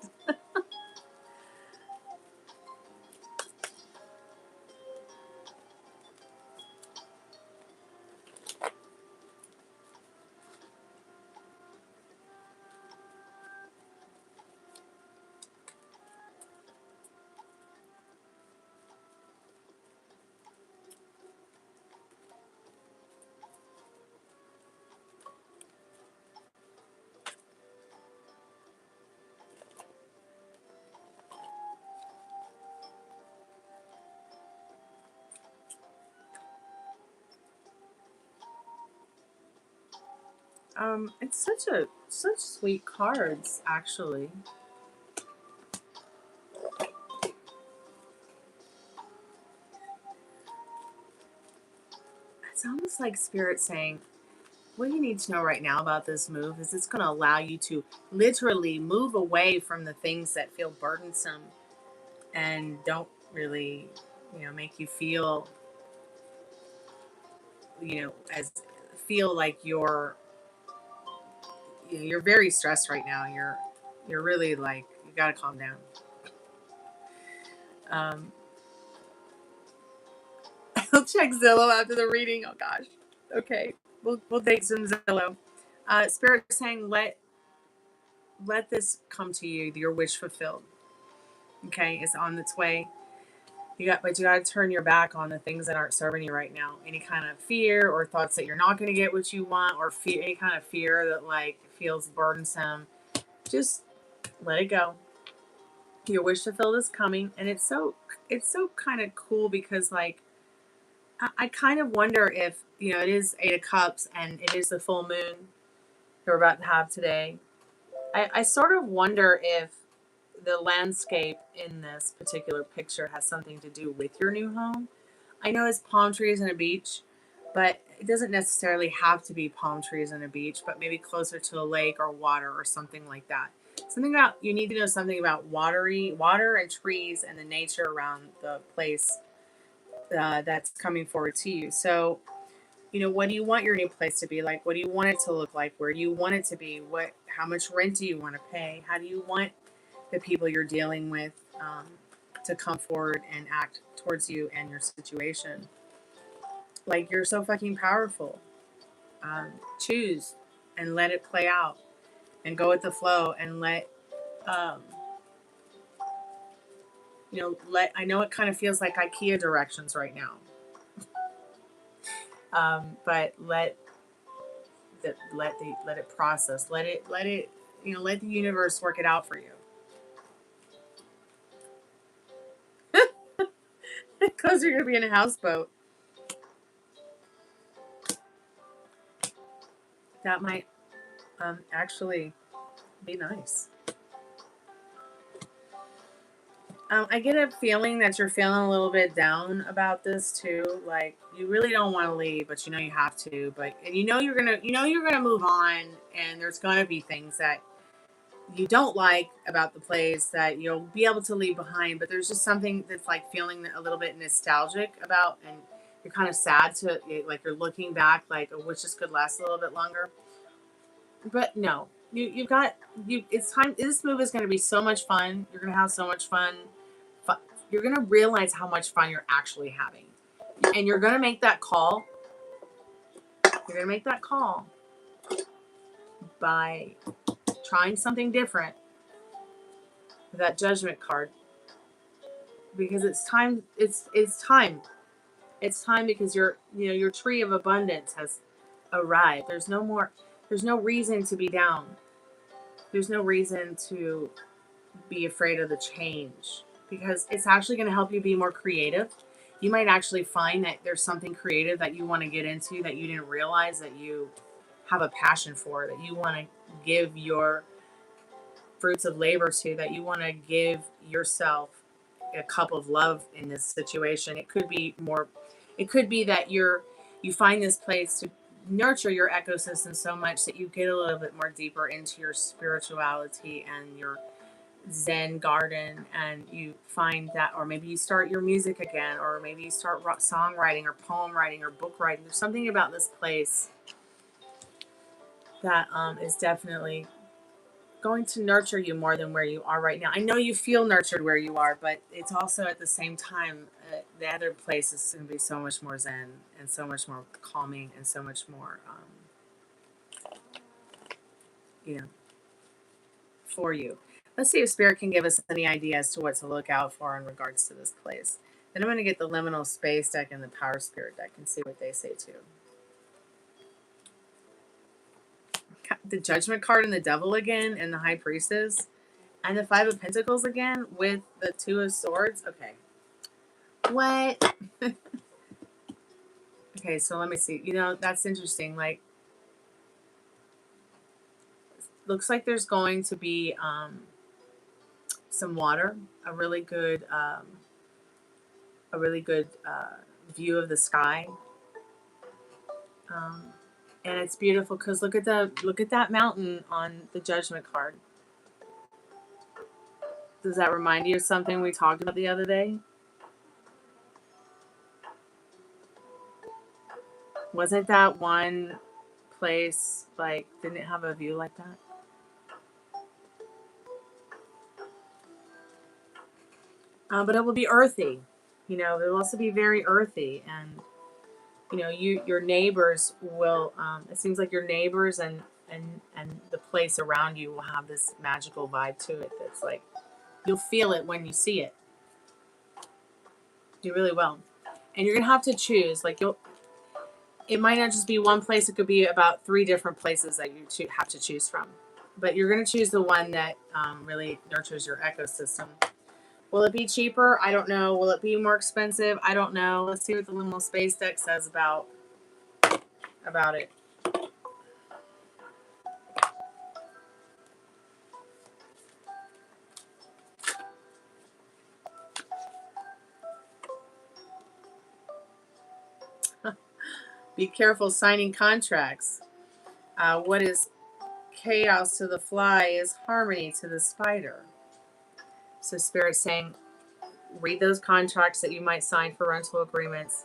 It's such sweet cards, actually. It's almost like Spirit saying, what you need to know right now about this move is it's going to allow you to literally move away from the things that feel burdensome and don't really, make you feel, as feel like you're very stressed right now. You're really like, you got to calm down. I'll check Zillow after the reading. Oh gosh. Okay. We'll take some Zillow. Spirit saying let this come to you, your wish fulfilled. Okay, it's on its way. But you got to turn your back on the things that aren't serving you right now. Any kind of fear or thoughts that you're not going to get what you want, or any kind of fear that like feels burdensome, just let it go. Your wish fulfilled is coming, and it's so kind of cool because like I kind of wonder if it is 8 of Cups and it is the full moon we're about to have today. I sort of wonder if the landscape in this particular picture has something to do with your new home. I know it's palm trees and a beach, but it doesn't necessarily have to be palm trees and a beach, but maybe closer to a lake or water or something like that. You need to know something about water and trees and the nature around the place that's coming forward to you. So, what do you want your new place to be like? What do you want it to look like? Where do you want it to be? How much rent do you want to pay? How do you want the people you're dealing with to come forward and act towards you and your situation? Like, you're so fucking powerful. Choose and let it play out and go with the flow and um, I know it kind of feels like IKEA directions right now. But let it process. Let the universe work it out for you. Because you're gonna be in a houseboat. That might actually be nice. I get a feeling that you're feeling a little bit down about this too. Like, you really don't want to leave, but you have to. And you're gonna move on, and there's gonna be things that you don't like about the place that you'll be able to leave behind. But there's just something that's like feeling a little bit nostalgic about, and you're kind of sad to, like, you're looking back, like, I wish this could last a little bit longer. But no, you've got, it's time. This move is going to be so much fun. You're going to have so much fun. You're going to realize how much fun you're actually having. And you're going to make that call. You're going to make that call by trying something different with that Judgment card. Because it's time. It's time. It's time, because your tree of abundance has arrived. There's no reason to be down. There's no reason to be afraid of the change, because it's actually going to help you be more creative. You might actually find that there's something creative that you want to get into that you didn't realize that you have a passion for, that you want to give your fruits of labor to, that you want to give yourself a cup of love in this situation. It could be that you find this place to nurture your ecosystem so much that you get a little bit more deeper into your spirituality and your Zen garden, and you find that, or maybe you start your music again, or maybe you start songwriting or poem writing or book writing. There's something about this place that is definitely going to nurture you more than where you are right now. I know you feel nurtured where you are, but it's also at the same time, the other place is going to be so much more zen and so much more calming and so much more, for you. Let's see if Spirit can give us any idea as to what to look out for in regards to this place. Then I'm going to get the Liminal Space deck and the Power Spirit deck and see what they say too. The Judgment card and the Devil again, and the High Priestess, and the Five of Pentacles again with the Two of Swords. Okay. What? Okay, so let me see. That's interesting. Like, looks like there's going to be some water, a really good view of the sky, and it's beautiful because look at that mountain on the Judgment card. Does that remind you of something we talked about the other day? Wasn't that one place, like, didn't it have a view like that? But it will be earthy. It'll also be very earthy, and your neighbors will. It seems like your neighbors and the place around you will have this magical vibe to it. That's like, you'll feel it when you see it. You really will, and you're gonna have to choose. Like, it might not just be one place. It could be about 3 different places that you have to choose from. But you're gonna choose the one that really nurtures your ecosystem. Will it be cheaper? I don't know. Will it be more expensive? I don't know. Let's see what the Liminal Space deck says about it. Be careful signing contracts. What is chaos to the fly is harmony to the spider. So Spirit's saying, read those contracts that you might sign for rental agreements.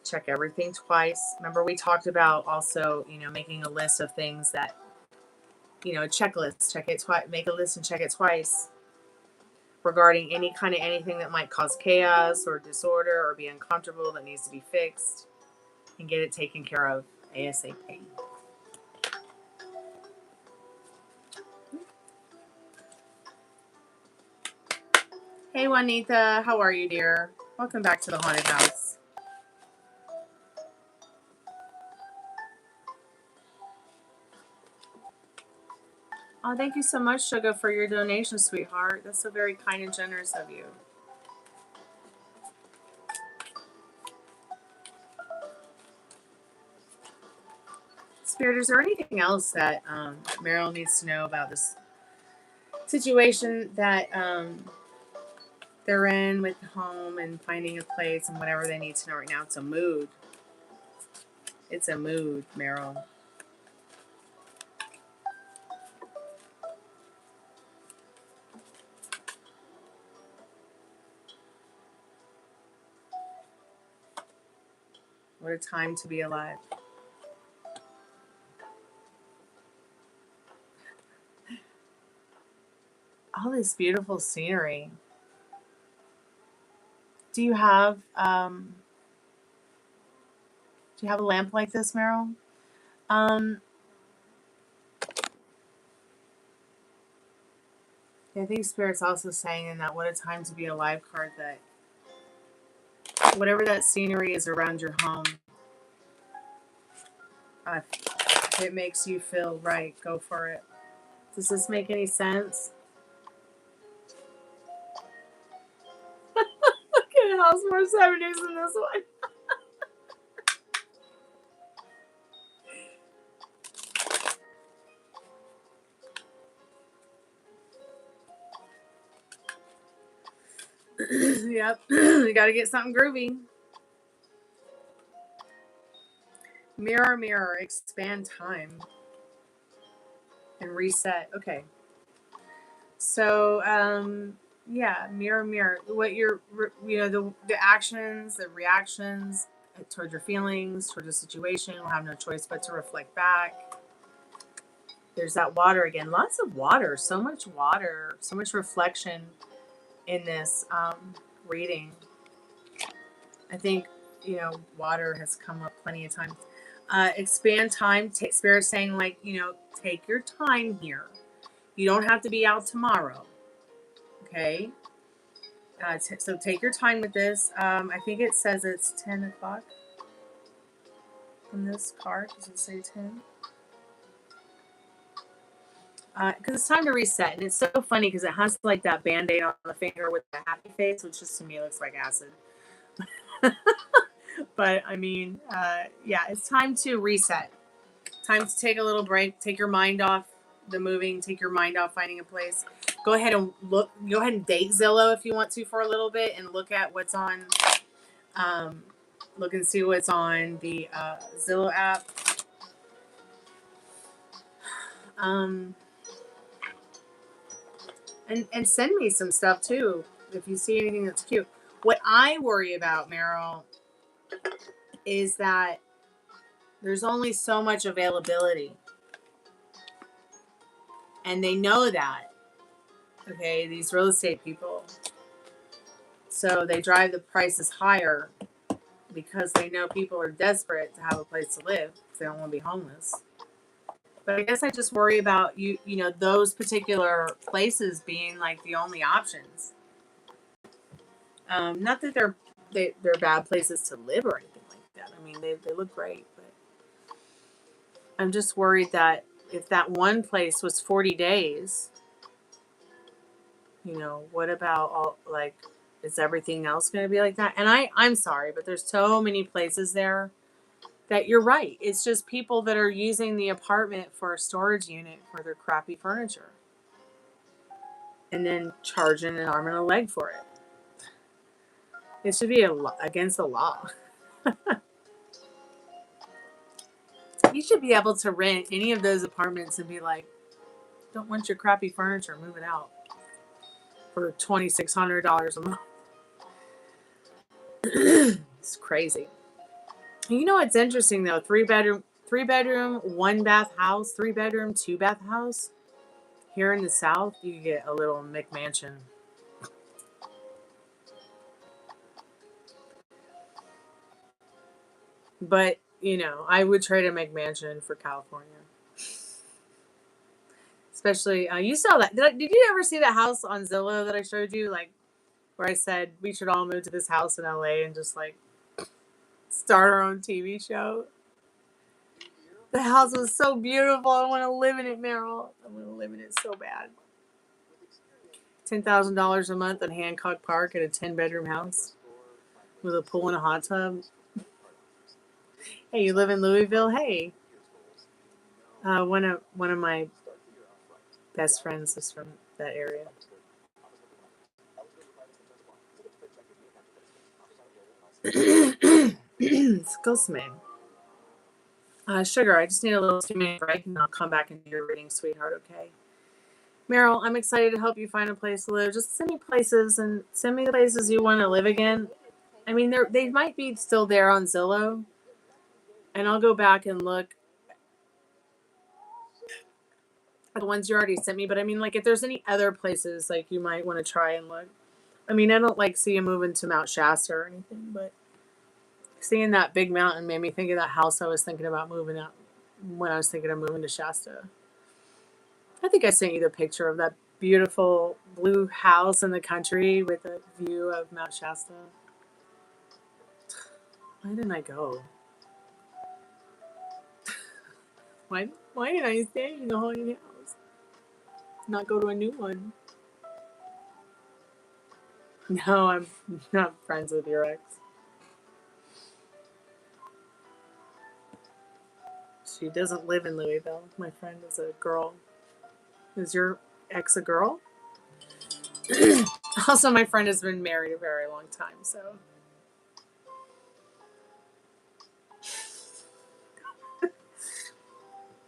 Check everything twice. Remember, we talked about also, making a list of things that, a checklist. Check it twice. Make a list and check it twice regarding anything that might cause chaos or disorder or be uncomfortable that needs to be fixed, and get it taken care of ASAP. Hey Juanita, how are you, dear? Welcome back to the Haunted House. Oh, thank you so much, Sugar, for your donation, sweetheart. That's so very kind and generous of you. Spirit, is there anything else that Meryl needs to know about this situation that they're in with home and finding a place and whatever they need to know right now? It's a mood. It's a mood, Meryl. What a time to be alive. All this beautiful scenery. Do you have a lamp like this, Meryl? I think Spirit's also saying in that what a time to be alive card that whatever that scenery is around your home, if it makes you feel right, go for it. Does this make any sense? Look at House more 70s than this one. Yep, you got to get something groovy. Mirror, mirror, expand time and reset. Okay. So, yeah, mirror, mirror. What your, the actions, the reactions toward your feelings, toward the situation will have no choice but to reflect back. There's that water again. Lots of water. So much water. So much reflection in this reading. I think, water has come up plenty of times. Expand time. Spirit saying, like, take your time here. You don't have to be out tomorrow. Okay? So take your time with this. I think it says it's 10 o'clock on this card. Does it say 10? Because it's time to reset. And it's so funny because it has like that Band-Aid on the finger with the happy face, which just to me looks like acid. But I mean, yeah, it's time to reset. Time to take a little break. Take your mind off the moving. Take your mind off finding a place. Go ahead and look. Go ahead and date Zillow if you want to for a little bit, and look at what's on. Look and see what's on the Zillow app. And send me some stuff too if you see anything that's cute. What I worry about, Meryl, is that there's only so much availability. And they know that. Okay, these real estate people. So they drive the prices higher because they know people are desperate to have a place to live because they don't want to be homeless. But I guess I just worry about those particular places being like the only options. Not that they're bad places to live or anything like that. I mean, they look great, but I'm just worried that if that one place was 40 days, what about all, like, is everything else going to be like that? And I'm sorry, but there's so many places there that you're right. It's just people that are using the apartment for a storage unit for their crappy furniture. And then charging an arm and a leg for it. It should be against the law. You should be able to rent any of those apartments and be like, don't want your crappy furniture, move it out. For $2,600 a month. It's crazy. You know what's interesting though? 3-bedroom, 1-bath house, 3-bedroom, 2-bath house. Here in the South, you can get a little McMansion. But, I would trade a McMansion for California. Especially, you saw that. Did you ever see that house on Zillow that I showed you? Like, where I said we should all move to this house in LA and just, like, start our own TV show? The house was so beautiful. I want to live in it, Meryl. I want to live in it so bad. $10,000 a month in Hancock Park at a 10-bedroom house with a pool and a hot tub. Hey, you live in Louisville? Hey. One of my best friends is from that area. Excuse me. Sugar, I just need a little 2-minute break and I'll come back and do your reading, sweetheart, okay? Meryl, I'm excited to help you find a place to live. Just send me places and send me the places you want to live again. I mean, they might be still there on Zillow, And I'll go back and look at the ones you already sent me. But I mean, like, if there's any other places, like, you might want to try and look. I mean, I don't, like, see you moving to Mount Shasta or anything, but seeing that big mountain made me think of that house I was thinking about moving out when I was thinking of moving to Shasta. I think I sent you the picture of that beautiful blue house in the country with a view of Mount Shasta. Why didn't I go? Why did I stay in the haunted house? Not go to a new one? No, I'm not friends with your ex. She doesn't live in Louisville. My friend is a girl. Is your ex a girl? Also, my friend has been married a very long time, so.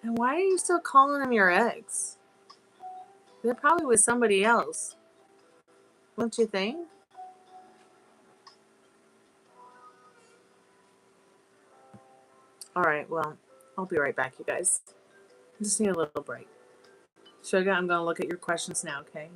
And why are you still calling him your ex? They're probably with somebody else. Don't you think? All right, well, I'll be right back, you guys. I just need a little break. Sugar, I'm going to look at your questions now, okay?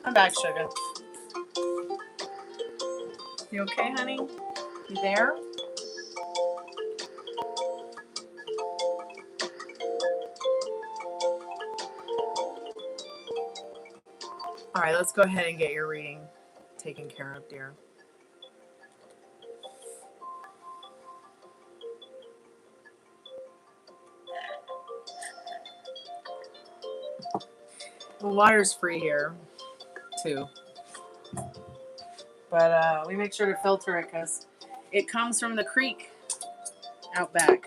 I'm back, sugar. You okay, honey? You there? All right, let's go ahead and get your reading taken care of, dear. The water's free here, too. But we make sure to filter it because it comes from the creek out back.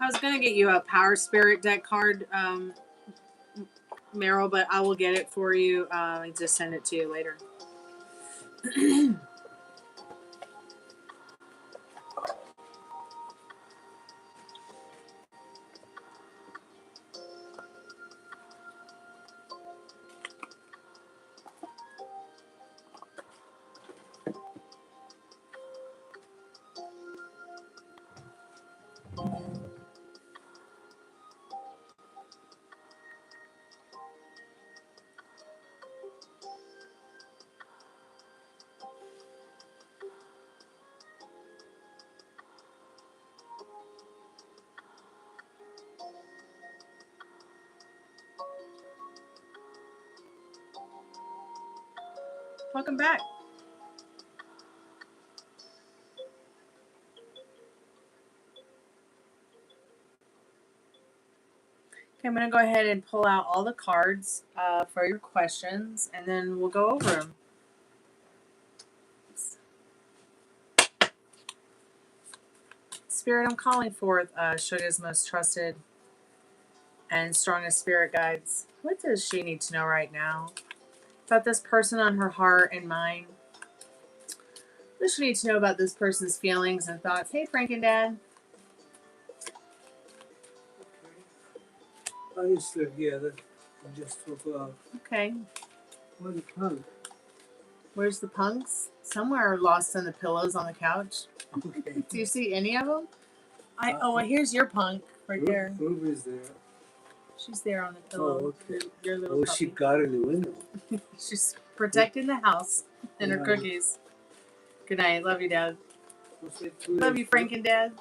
I was going to get you a Power Spirit deck card, Meryl, but I will get it for you and just send it to you later. Welcome back. Okay, I'm going to go ahead and pull out all the cards for your questions, and then we'll go over them. Spirit, I'm calling forth Sugar's most trusted and strongest spirit guides. What does she need to know right now about this person on her heart and mind? What does she need to know about this person's feelings and thoughts? Hey, Frank and Dad. I still here. I just took off. Okay. Where's the punk? Where's the punks? Somewhere lost in the pillows on the couch. Okay. Do you see any of them? Oh, well, here's your punk right there. Ruby's there. She's there on the pillow. Oh, okay. Your little puppy. She got in the window. She's protecting the house and her cookies. Good night. Love you, Dad. Love you, Frank and Dad.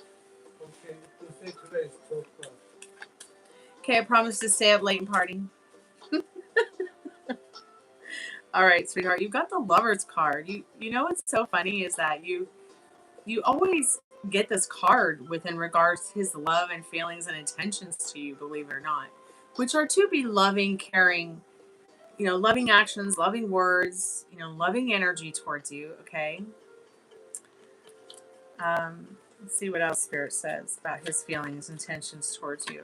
Okay. Today's 12 o'clock. Okay, I promise to stay up late and party. All right, sweetheart. You've got the Lovers card. You know what's so funny is that you always get this card within regards to his love and feelings and intentions to you, believe it or not, which are to be loving, caring, loving actions, loving words, loving energy towards you, okay? Let's see what else Spirit says about his feelings, intentions towards you.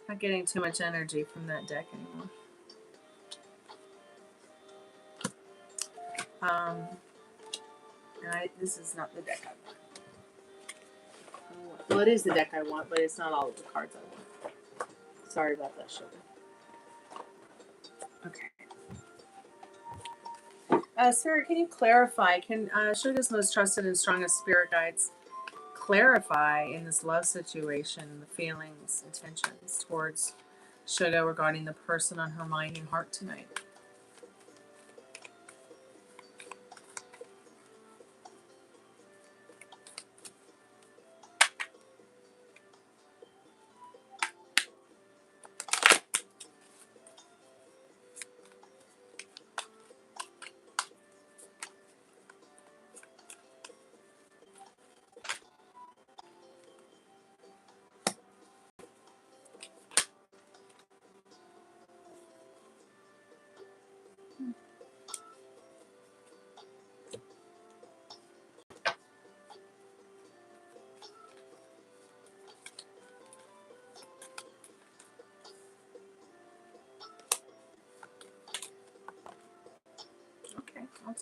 Not getting too much energy from that deck anymore. This is not the deck I want. Well, it is the deck I want, but it's not all of the cards I want. Sorry about that, Sugar. Okay. Spirit, can you clarify? Can Sugar's most trusted and strongest spirit guides clarify in this love situation the feelings, intentions towards Sugar regarding the person on her mind and heart tonight?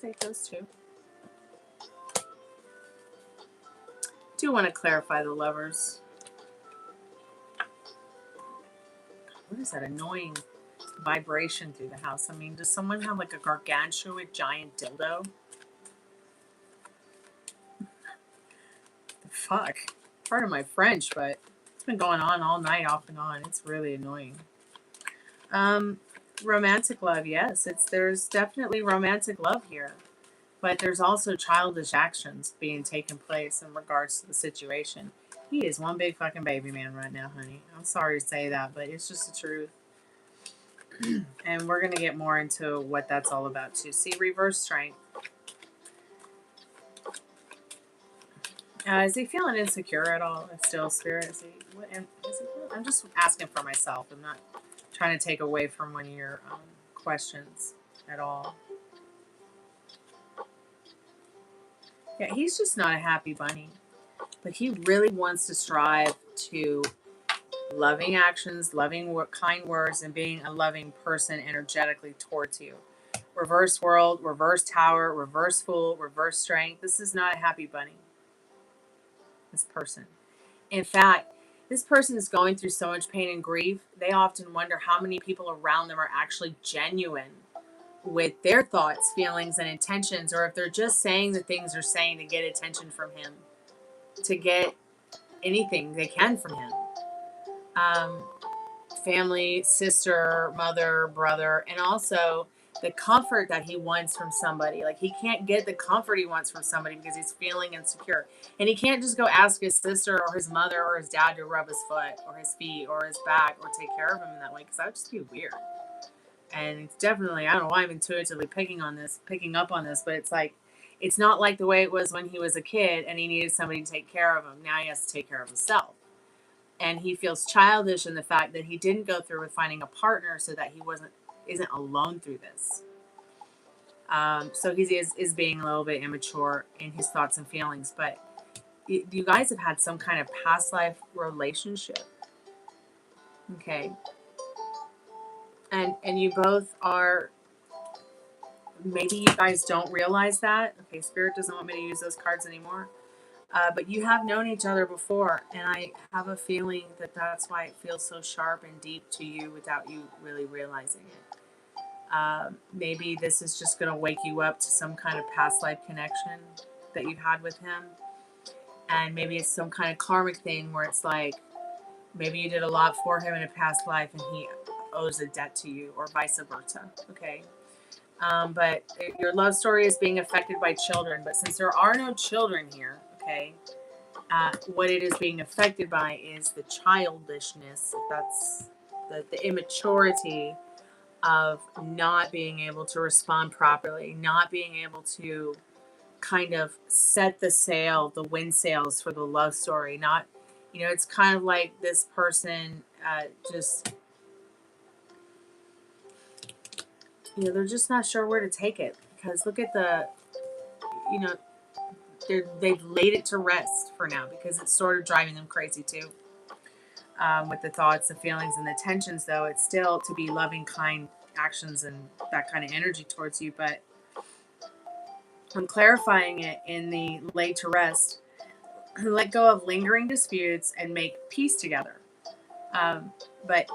take those two. Do want to clarify the Lovers. What is that annoying vibration through the house? I mean, does someone have like a gargantuan giant dildo? The fuck? Pardon my French, but it's been going on all night off and on. It's really annoying. Romantic love, yes. There's definitely romantic love here. But there's also childish actions being taken place in regards to the situation. He is one big fucking baby man right now, honey. I'm sorry to say that, but it's just the truth. And we're going to get more into what that's all about, too. See, reverse strength. Is he feeling insecure at all? Still, Spirit? Is he I'm just asking for myself. I'm not trying to take away from one of your questions at all. Yeah, he's just not a happy bunny. But he really wants to strive to loving actions, loving kind words, and being a loving person energetically towards you. Reverse world, reverse tower, reverse fool, reverse strength. This is not a happy bunny. This person. In fact, this person is going through so much pain and grief, they often wonder how many people around them are actually genuine with their thoughts, feelings, and intentions, or if they're just saying the things they're saying to get attention from him, to get anything they can from him. Family, sister, mother, brother, and also the comfort that he wants from somebody. Like, he can't get the comfort he wants from somebody because he's feeling insecure. And he can't just go ask his sister or his mother or his dad to rub his foot or his feet or his back or take care of him in that way, because that would just be weird. And it's definitely, I don't know why I'm intuitively picking up on this, but it's like, it's not like the way it was when he was a kid and he needed somebody to take care of him. Now he has to take care of himself. And he feels childish in the fact that he didn't go through with finding a partner so that he isn't alone through this. So he is being a little bit immature in his thoughts and feelings. But you guys have had some kind of past life relationship. Okay. And you both are, maybe you guys don't realize that. Okay, Spirit doesn't want me to use those cards anymore. But you have known each other before, and I have a feeling that that's why it feels so sharp and deep to you without you really realizing it. Maybe this is just going to wake you up to some kind of past life connection that you've had with him. And maybe it's some kind of karmic thing where it's like, maybe you did a lot for him in a past life and he owes a debt to you, or vice versa. Okay. But your love story is being affected by children. But since there are no children here, okay, what it is being affected by is the childishness. That's the immaturity of not being able to respond properly, not being able to kind of set the wind sails for the love story. Not, it's kind of like this person just, they're just not sure where to take it, because look at the, they've laid it to rest for now, because it's sort of driving them crazy too. With the thoughts, the feelings, and the tensions, though, it's still to be loving, kind actions and that kind of energy towards you. But I'm clarifying it in the laid to rest. Let go of lingering disputes and make peace together. But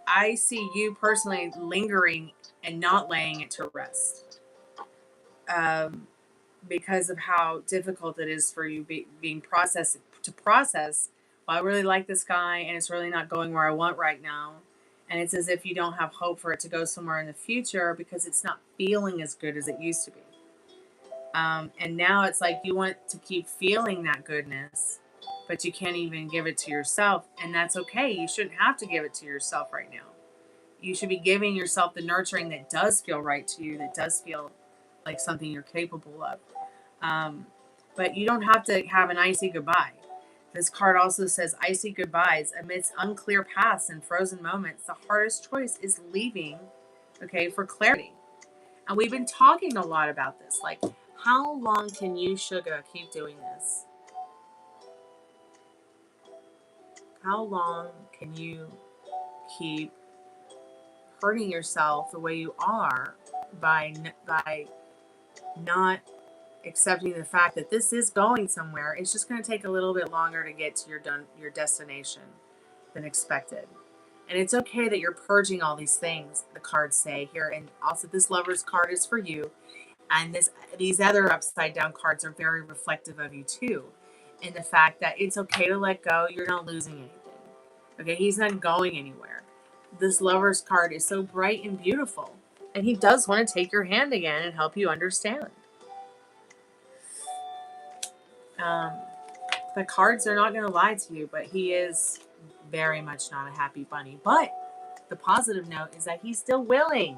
I see you personally lingering and not laying it to rest. Because of how difficult it is for you being processed to process. Well, I really like this guy, and it's really not going where I want right now. And it's as if you don't have hope for it to go somewhere in the future because it's not feeling as good as it used to be. And now it's like you want to keep feeling that goodness, but you can't even give it to yourself. And that's okay. You shouldn't have to give it to yourself right now. You should be giving yourself the nurturing that does feel right to you, that does feel like something you're capable of. But you don't have to have an icy goodbye. This card also says icy goodbyes amidst unclear paths and frozen moments. The hardest choice is leaving, okay, for clarity. And we've been talking a lot about this. Like, how long can you, sugar, keep doing this? How long can you keep hurting yourself the way you are by not accepting the fact that this is going somewhere. It's just going to take a little bit longer to get to your destination than expected. And it's okay that you're purging all these things, the cards say here. And also this Lover's card is for you. And these other upside down cards are very reflective of you too. In the fact that it's okay to let go. You're not losing anything. Okay, he's not going anywhere. This Lover's card is so bright and beautiful. And he does want to take your hand again and help you understand. The cards are not going to lie to you, but he is very much not a happy bunny. But the positive note is that he's still willing.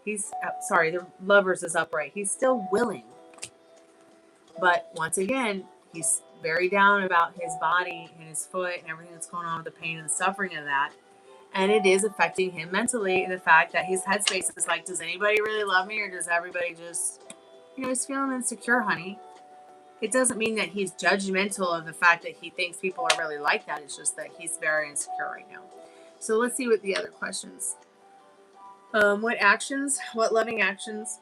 He's, sorry, the Lovers is upright. He's still willing. But once again, he's very down about his body and his foot and everything that's going on with the pain and the suffering of that. And it is affecting him mentally in the fact that his headspace is like, does anybody really love me, or does everybody just, he's feeling insecure, honey. It doesn't mean that he's judgmental of the fact that he thinks people are really like that. It's just that he's very insecure right now. So let's see what the other questions. What loving actions?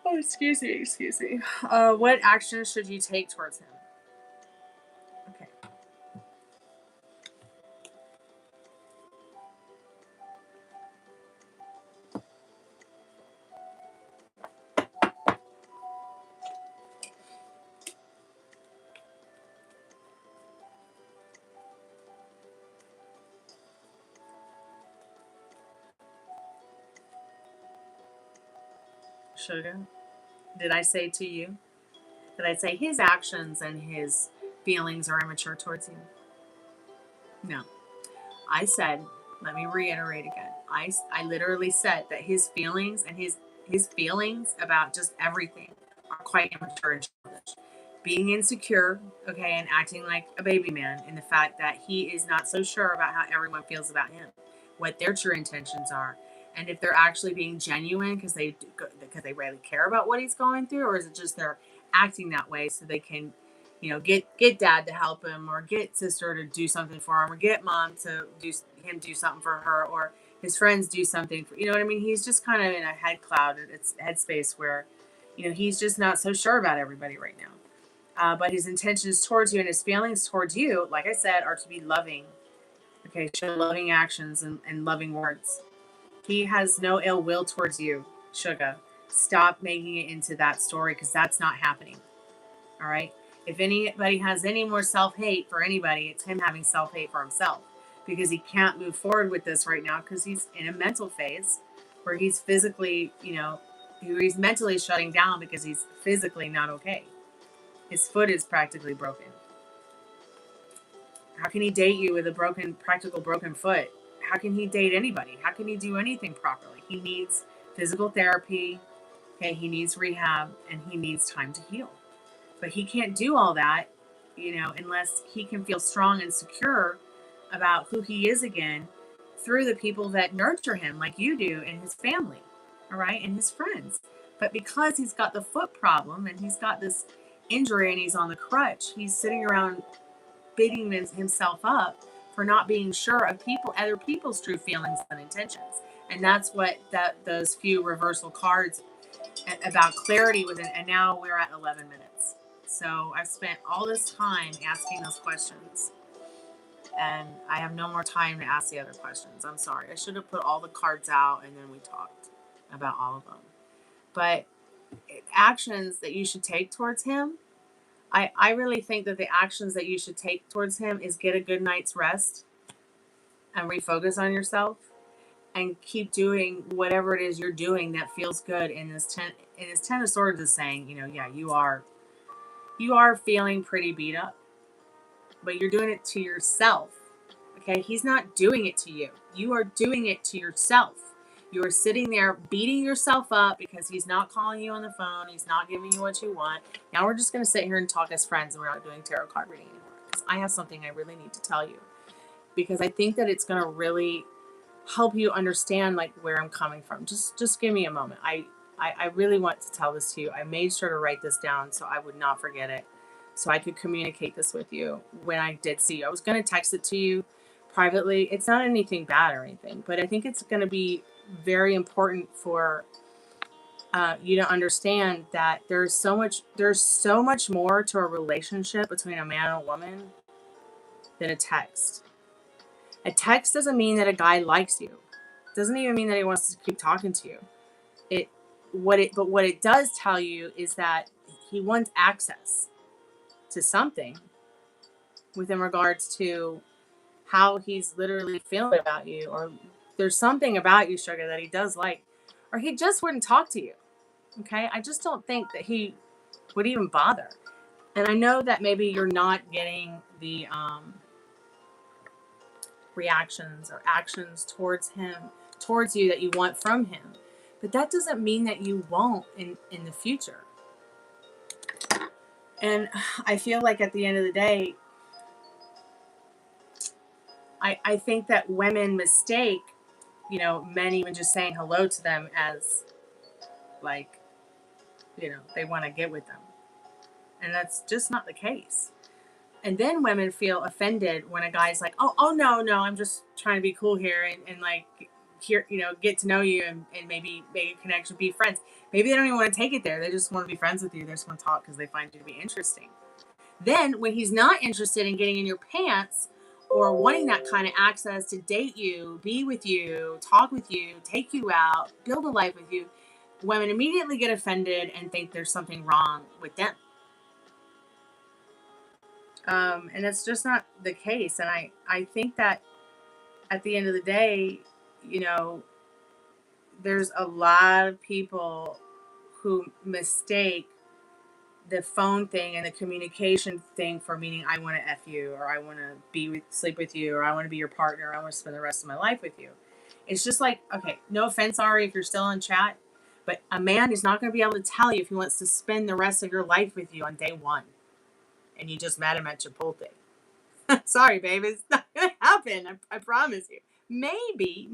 Oh, excuse me. What actions should you take towards him? Okay. Sugar, did I say to you? Did I say his actions and his feelings are immature towards you? No. I said, let me reiterate again. I literally said that his feelings and his feelings about just everything are quite immature and childish. Being insecure, okay, and acting like a baby man in the fact that he is not so sure about how everyone feels about him, what their true intentions are, and if they're actually being genuine because they really care about what he's going through, or is it just they're acting that way so they can, get dad to help him, or get sister to do something for him, or get mom to do something for her, or his friends do something for, what I mean? He's just kind of in a headspace where, he's just not so sure about everybody right now. But his intentions towards you and his feelings towards you, like I said, are to be loving. Okay, show loving actions and loving words. He has no ill will towards you, Sugar. Stop making it into that story because that's not happening. All right? If anybody has any more self-hate for anybody, it's him having self-hate for himself because he can't move forward with this right now because he's in a mental phase where he's physically, he's mentally shutting down because he's physically not okay. His foot is practically broken. How can he date you with a practical broken foot? How can he date anybody? How can he do anything properly? He needs physical therapy, okay? He needs rehab, and he needs time to heal. But he can't do all that, unless he can feel strong and secure about who he is again through the people that nurture him like you do and his family, all right, and his friends. But because he's got the foot problem and he's got this injury and he's on the crutch, he's sitting around beating himself up for not being sure of other people's true feelings and intentions. And that's what those few reversal cards about clarity within, and now we're at 11 minutes. So I've spent all this time asking those questions, and I have no more time to ask the other questions. I'm sorry. I should have put all the cards out and then we talked about all of them. But actions that you should take towards him, I really think that the actions that you should take towards him is get a good night's rest and refocus on yourself and keep doing whatever it is you're doing that feels good. In this Ten of Swords is saying, you are feeling pretty beat up, but you're doing it to yourself. Okay, he's not doing it to you. You are doing it to yourself. You are sitting there beating yourself up because he's not calling you on the phone. He's not giving you what you want. Now we're just going to sit here and talk as friends, and we're not doing tarot card reading anymore. Because I have something I really need to tell you. Because I think that it's going to really help you understand like where I'm coming from. Just give me a moment. I really want to tell this to you. I made sure to write this down so I would not forget it. So I could communicate this with you when I did see you. I was going to text it to you privately. It's not anything bad or anything, but I think it's going to be very important for You don't understand that there's so much more to a relationship between a man and a woman than a text. A text doesn't mean that a guy likes you. It doesn't even mean that he wants to keep talking to you. But what it does tell you is that he wants access to something within regards to how he's literally feeling about you, or there's something about you, sugar, that he does like, or he just wouldn't talk to you. Okay, I just don't think that he would even bother. And I know that maybe you're not getting the reactions or actions towards you that you want from him, but that doesn't mean that you won't in the future. And I feel like at the end of the day, I think that women mistake, men even just saying hello to them as like, they want to get with them. And that's just not the case. And then women feel offended when a guy's like, oh no, I'm just trying to be cool here and like here, get to know you and maybe make a connection, be friends. Maybe they don't even want to take it there. They just want to be friends with you. They just want to talk because they find you to be interesting. Then when he's not interested in getting in your pants or wanting that kind of access to date you, be with you, talk with you, take you out, build a life with you, women immediately get offended and think there's something wrong with them. And that's just not the case. And I think that at the end of the day, there's a lot of people who mistake the phone thing and the communication thing for meaning I want to F you, or I want to sleep with you, or I want to be your partner. I want to spend the rest of my life with you. It's just like, okay, no offense, Ari, if you're still in chat, but a man is not going to be able to tell you if he wants to spend the rest of your life with you on day one. And you just met him at your pool thing. Sorry, babe. It's not going to happen. I promise you. Maybe.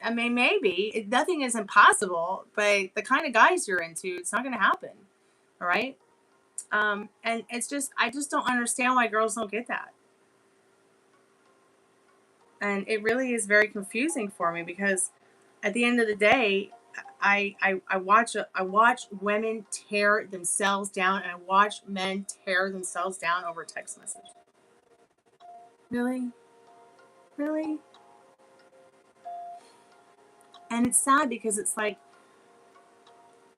I mean, maybe. Nothing is impossible, but the kind of guys you're into, it's not going to happen. All right? And it's just, I just don't understand why girls don't get that. And it really is very confusing for me because at the end of the day, I watch women tear themselves down, and I watch men tear themselves down over text message. Really? And it's sad because it's like,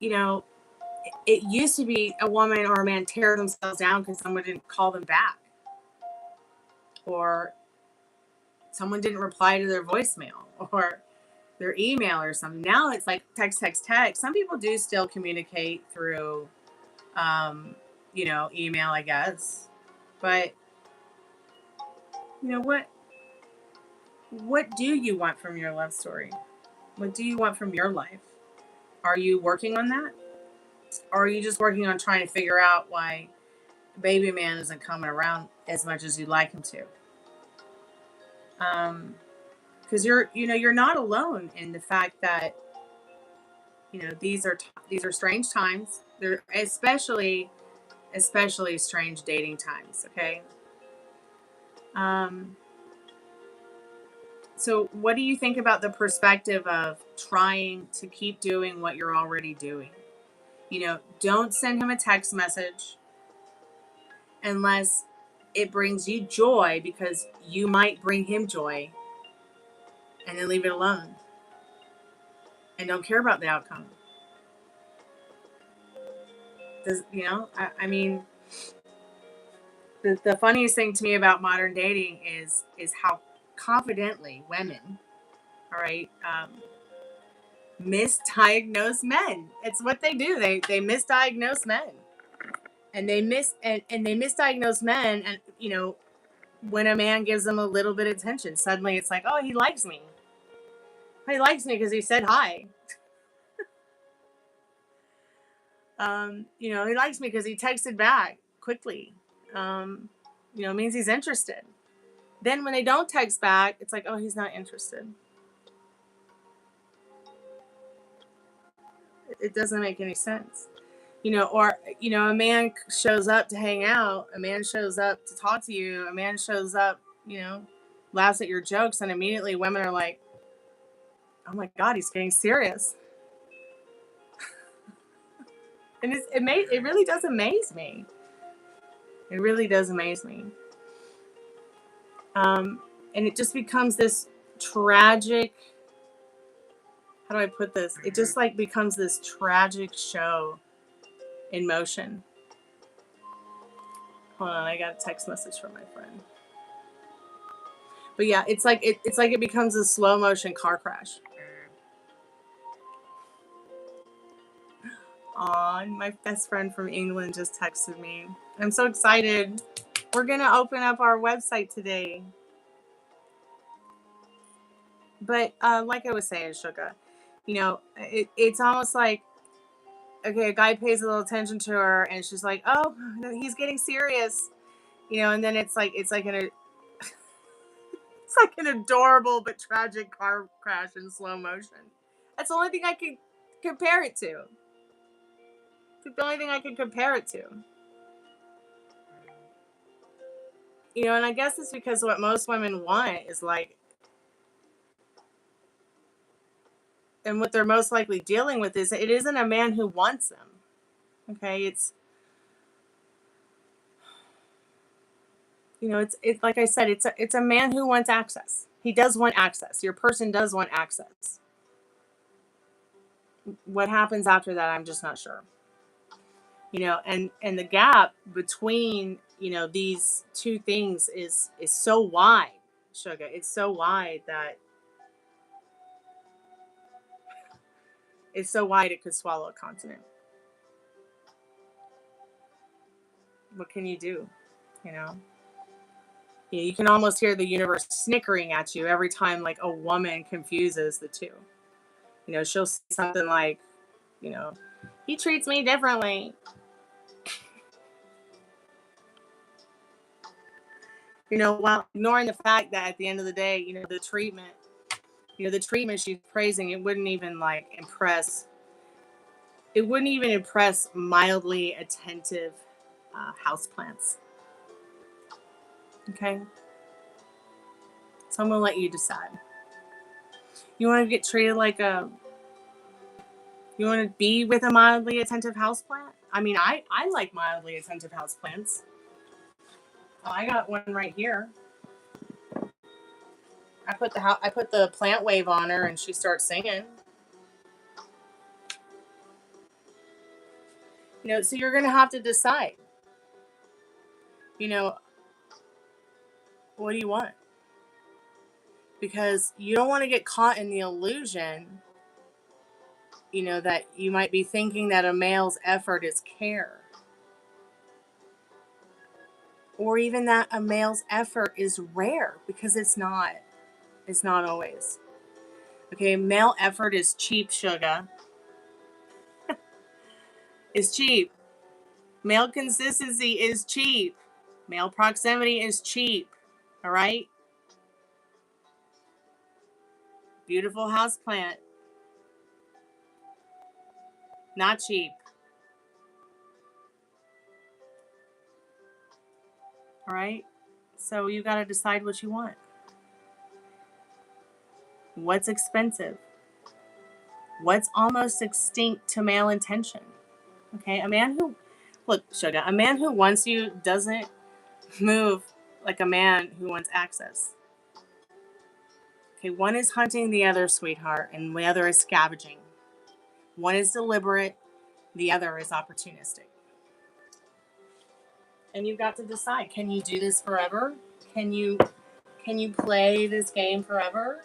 it used to be a woman or a man tear themselves down because someone didn't call them back, or someone didn't reply to their voicemail or their email or something. Now it's like text. Some people do still communicate through, email, I guess. But what do you want from your love story? What do you want from your life? Are you working on that? Or are you just working on trying to figure out why baby man isn't coming around as much as you'd like him to? Because you're not alone in the fact that these are strange times. They're especially strange dating times. Okay. So what do you think about the perspective of trying to keep doing what you're already doing? Don't send him a text message unless it brings you joy, because you might bring him joy, and then leave it alone. And don't care about the outcome. I mean, the funniest thing to me about modern dating is how confidently women, all right, misdiagnose men. It's what they do. They misdiagnose men, and they misdiagnose men. And when a man gives them a little bit of attention, suddenly it's like, oh, he likes me. He likes me because he said hi. He likes me because he texted back quickly. It means he's interested. Then when they don't text back, it's like, oh, he's not interested. It doesn't make any sense. Or a man shows up to hang out, a man shows up to talk to you, a man shows up, laughs at your jokes, and immediately women are like, oh my God, he's getting serious. And it really does amaze me. It really does amaze me. And it just becomes this tragic, how do I put this? It just like becomes this tragic show in motion. Hold on, I got a text message from my friend. But yeah, it's like it becomes a slow motion car crash. Aw, my best friend from England just texted me. I'm so excited. We're gonna open up our website today. But like I was saying, Suga, you know, it's almost like, okay, a guy pays a little attention to her, and she's like, oh, he's getting serious, you know, and then it's like an adorable but tragic car crash in slow motion. That's the only thing I can compare it to. It's the only thing I can compare it to. You know, and I guess it's because what most women want is like, and what they're most likely dealing with is it isn't a man who wants them. Okay, it's, you know, it's like I said, it's a man who wants access. He does want access. Your person does want access. What happens after that, I'm just not sure. You know, and the gap between, you know, these two things is so wide, Sugar. It's so wide that it's so wide it could swallow a continent. What can you do? You know? You can almost hear the universe snickering at you every time like a woman confuses the two. You know, she'll say something like, you know, he treats me differently. You know, while ignoring the fact that at the end of the day, you know, the treatment she's praising, it wouldn't even like impress. It wouldn't even impress mildly attentive houseplants. Okay, so I'm gonna let you decide. You want to get treated like a You want to be with a mildly attentive houseplant? I mean, I like mildly attentive houseplants. Oh, I got one right here. I put the plant wave on her, and she starts singing. You know, so you're gonna have to decide. You know, what do you want? Because you don't want to get caught in the illusion, you know, that you might be thinking that a male's effort is care. Or even that a male's effort is rare, because it's not. It's not always. Okay, male effort is cheap, Sugar. It's cheap. Male consistency is cheap. Male proximity is cheap. All right? Beautiful houseplant. Not cheap. All right? So you got to decide what you want. What's expensive? What's almost extinct to male intention? Okay, look, Sugar, a man who wants you doesn't move like a man who wants access. Okay, one is hunting the other, sweetheart, and the other is scavenging. One is deliberate, the other is opportunistic. And you've got to decide, can you do this forever? Can you play this game forever?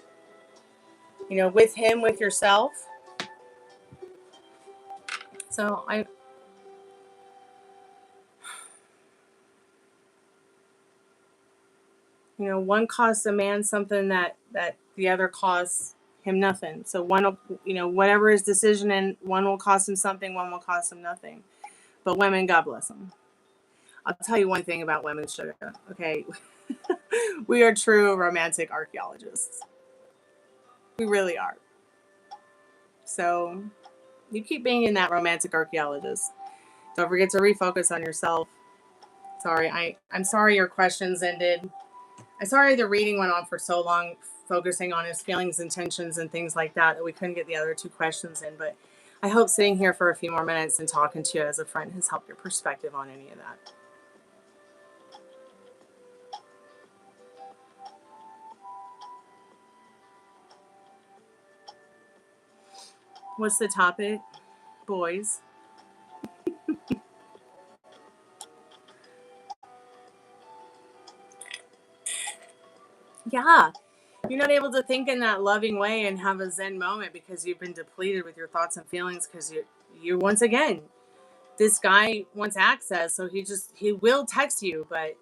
You know, with him, with yourself. So you know, one costs a man something that the other costs him nothing. So one will, you know, whatever his decision, and one will cost him something, one will cost him nothing. But women, God bless them. I'll tell you one thing about women, Sugar. Okay, we are true romantic archaeologists. We really are. So you keep being in that romantic archaeologist. Don't forget to refocus on yourself. Sorry, I'm sorry your questions ended. I'm sorry the reading went on for so long, focusing on his feelings, intentions, and things like that we couldn't get the other two questions in. But I hope sitting here for a few more minutes and talking to you as a friend has helped your perspective on any of that. What's the topic? Boys. Yeah. You're not able to think in that loving way and have a Zen moment because you've been depleted with your thoughts and feelings because you once again, this guy wants access, so he will text you, but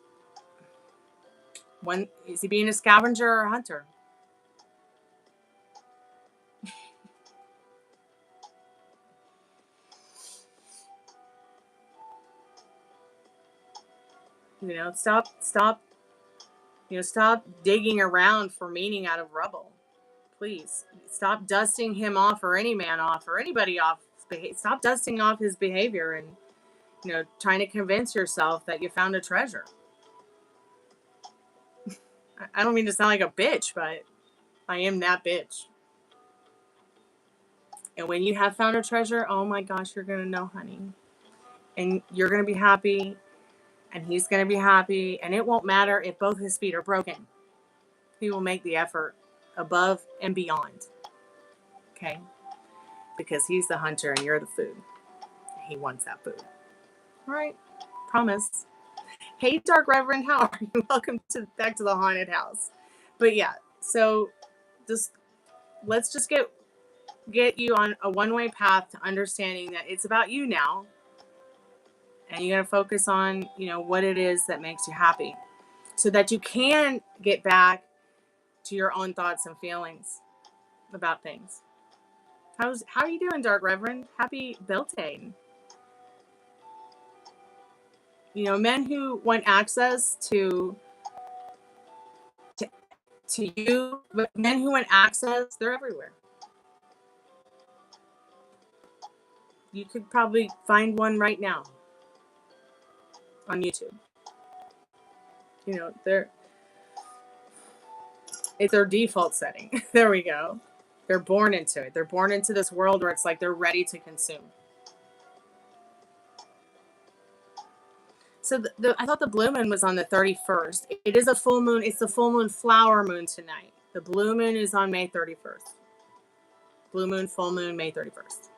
when is he being a scavenger or a hunter? You know, stop digging around for meaning out of rubble. Please stop dusting him off or any man off or anybody off. Stop dusting off his behavior and, trying to convince yourself that you found a treasure. I don't mean to sound like a bitch, but I am that bitch. And when you have found a treasure, oh my gosh, you're going to know, honey. And you're going to be happy. And he's going to be happy. And it won't matter if both his feet are broken. He will make the effort above and beyond. Okay? Because he's the hunter and you're the food. He wants that food. All right? Promise. Hey, Dark Reverend, how are you? Welcome back to the haunted house. But yeah, so let's just get you on a one-way path to understanding that it's about you now. And you got to focus on, what it is that makes you happy so that you can get back to your own thoughts and feelings about things. How are you doing, Dark Reverend? Happy Beltane. Men who want access to you, but men who want access, they're everywhere. You could probably find one right now on YouTube. It's their default setting. There we go. They're born into it. They're born into this world where it's like they're ready to consume. So I thought the blue moon was on the 31st. It is a full moon. It's the full moon flower moon tonight. The blue moon is on May 31st. Blue moon, full moon, May 31st.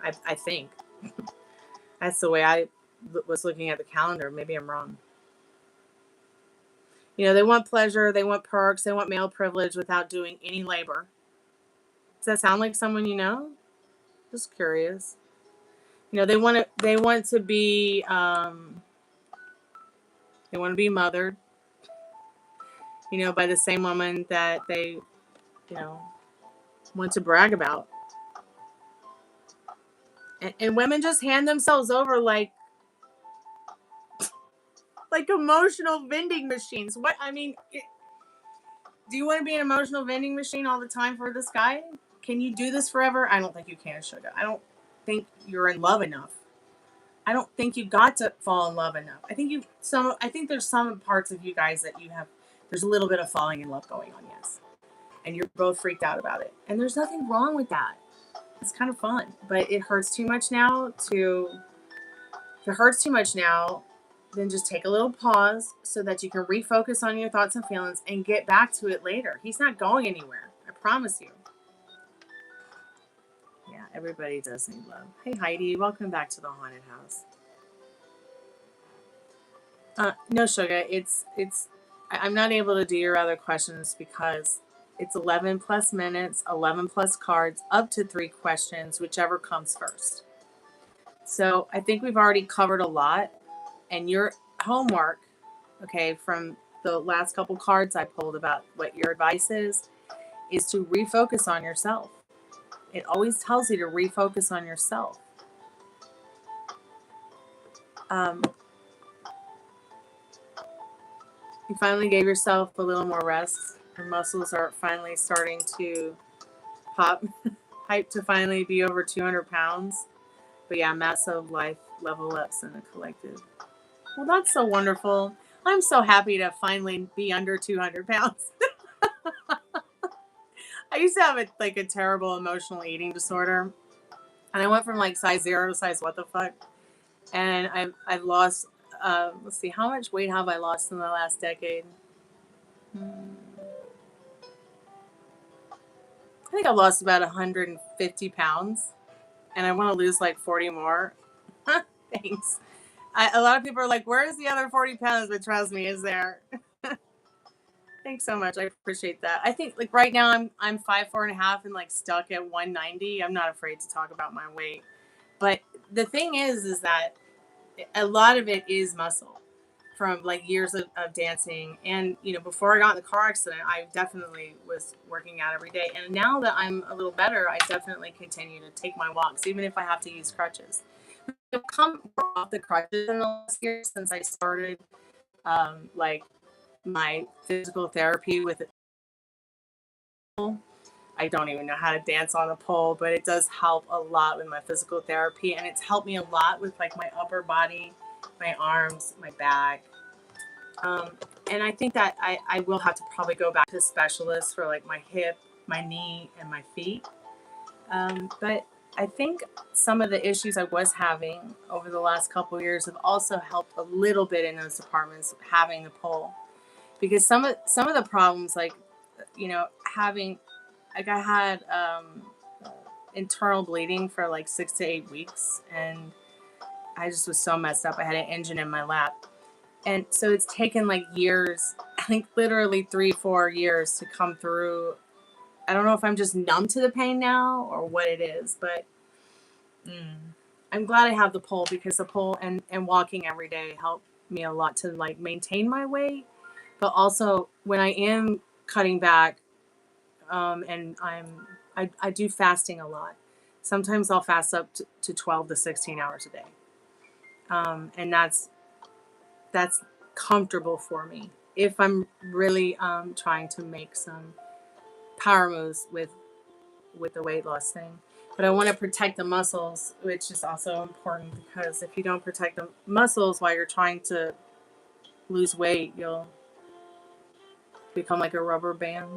I think. That's the way I was looking at the calendar. Maybe I'm wrong. They want pleasure. They want perks. They want male privilege without doing any labor. Does that sound like someone you know? Just curious. They want to be mothered, by the same woman that they, want to brag about. And women just hand themselves over like emotional vending machines. Do you want to be an emotional vending machine all the time for this guy? Can you do this forever? I don't think you can, sugar. I don't think you're in love enough. I don't think you got to fall in love enough. I think there's some parts of you guys that there's a little bit of falling in love going on, yes. And you're both freaked out about it. And there's nothing wrong with that. It's kind of fun. But it hurts too much now if it hurts too much now, then just take a little pause so that you can refocus on your thoughts and feelings and get back to it later. He's not going anywhere. I promise you. Yeah, everybody does need love. Hey, Heidi. Welcome back to the haunted house. No, sugar. I'm not able to do your other questions because it's 11 plus minutes, 11 plus cards, up to 3 questions, whichever comes first. So I think we've already covered a lot. And your homework, okay, from the last couple cards I pulled about what your advice is to refocus on yourself. It always tells you to refocus on yourself. You finally gave yourself a little more rest. Your muscles are finally starting to pop. Hype to finally be over 200 pounds. But yeah, massive life level ups in the collective. Well, that's so wonderful. I'm so happy to finally be under 200 pounds. I used to have a terrible emotional eating disorder. And I went from like size 0 to size what the fuck. And I've lost, let's see, how much weight have I lost in the last decade? I think I've lost about 150 pounds. And I want to lose like 40 more. Thanks. A lot of people are like, where's the other 40 pounds? But trust me, is there. Thanks so much. I appreciate that. I think like right now I'm 5'4.5" and like stuck at 190. I'm not afraid to talk about my weight. But the thing is that a lot of it is muscle from like years of dancing. And, you know, before I got in the car accident, I definitely was working out every day. And now that I'm a little better, I definitely continue to take my walks, even if I have to use crutches. I've come off the crutches in the last year since I started like my physical therapy with it. I don't even know how to dance on a pole, but it does help a lot with my physical therapy. And it's helped me a lot with like my upper body, my arms, my back. And I think that I will have to probably go back to specialists for like my hip, my knee, and my feet. But I think some of the issues I was having over the last couple of years have also helped a little bit in those departments having the pole. Because some of the problems, like, you know, having, like I had internal bleeding for like 6 to 8 weeks, and I just was so messed up. I had an engine in my lap. And so it's taken like years, I think literally 3-4 years to come through. I don't know if I'm just numb to the pain now or what it is, but I'm glad I have the pole, because the pole and walking every day help me a lot to like maintain my weight. But also when I am cutting back, and I do fasting a lot. Sometimes I'll fast up to 12 to 16 hours a day. And that's comfortable for me if I'm really trying to make some power moves with the weight loss thing. But I want to protect the muscles, which is also important, because if you don't protect the muscles while you're trying to lose weight, you'll become like a rubber band.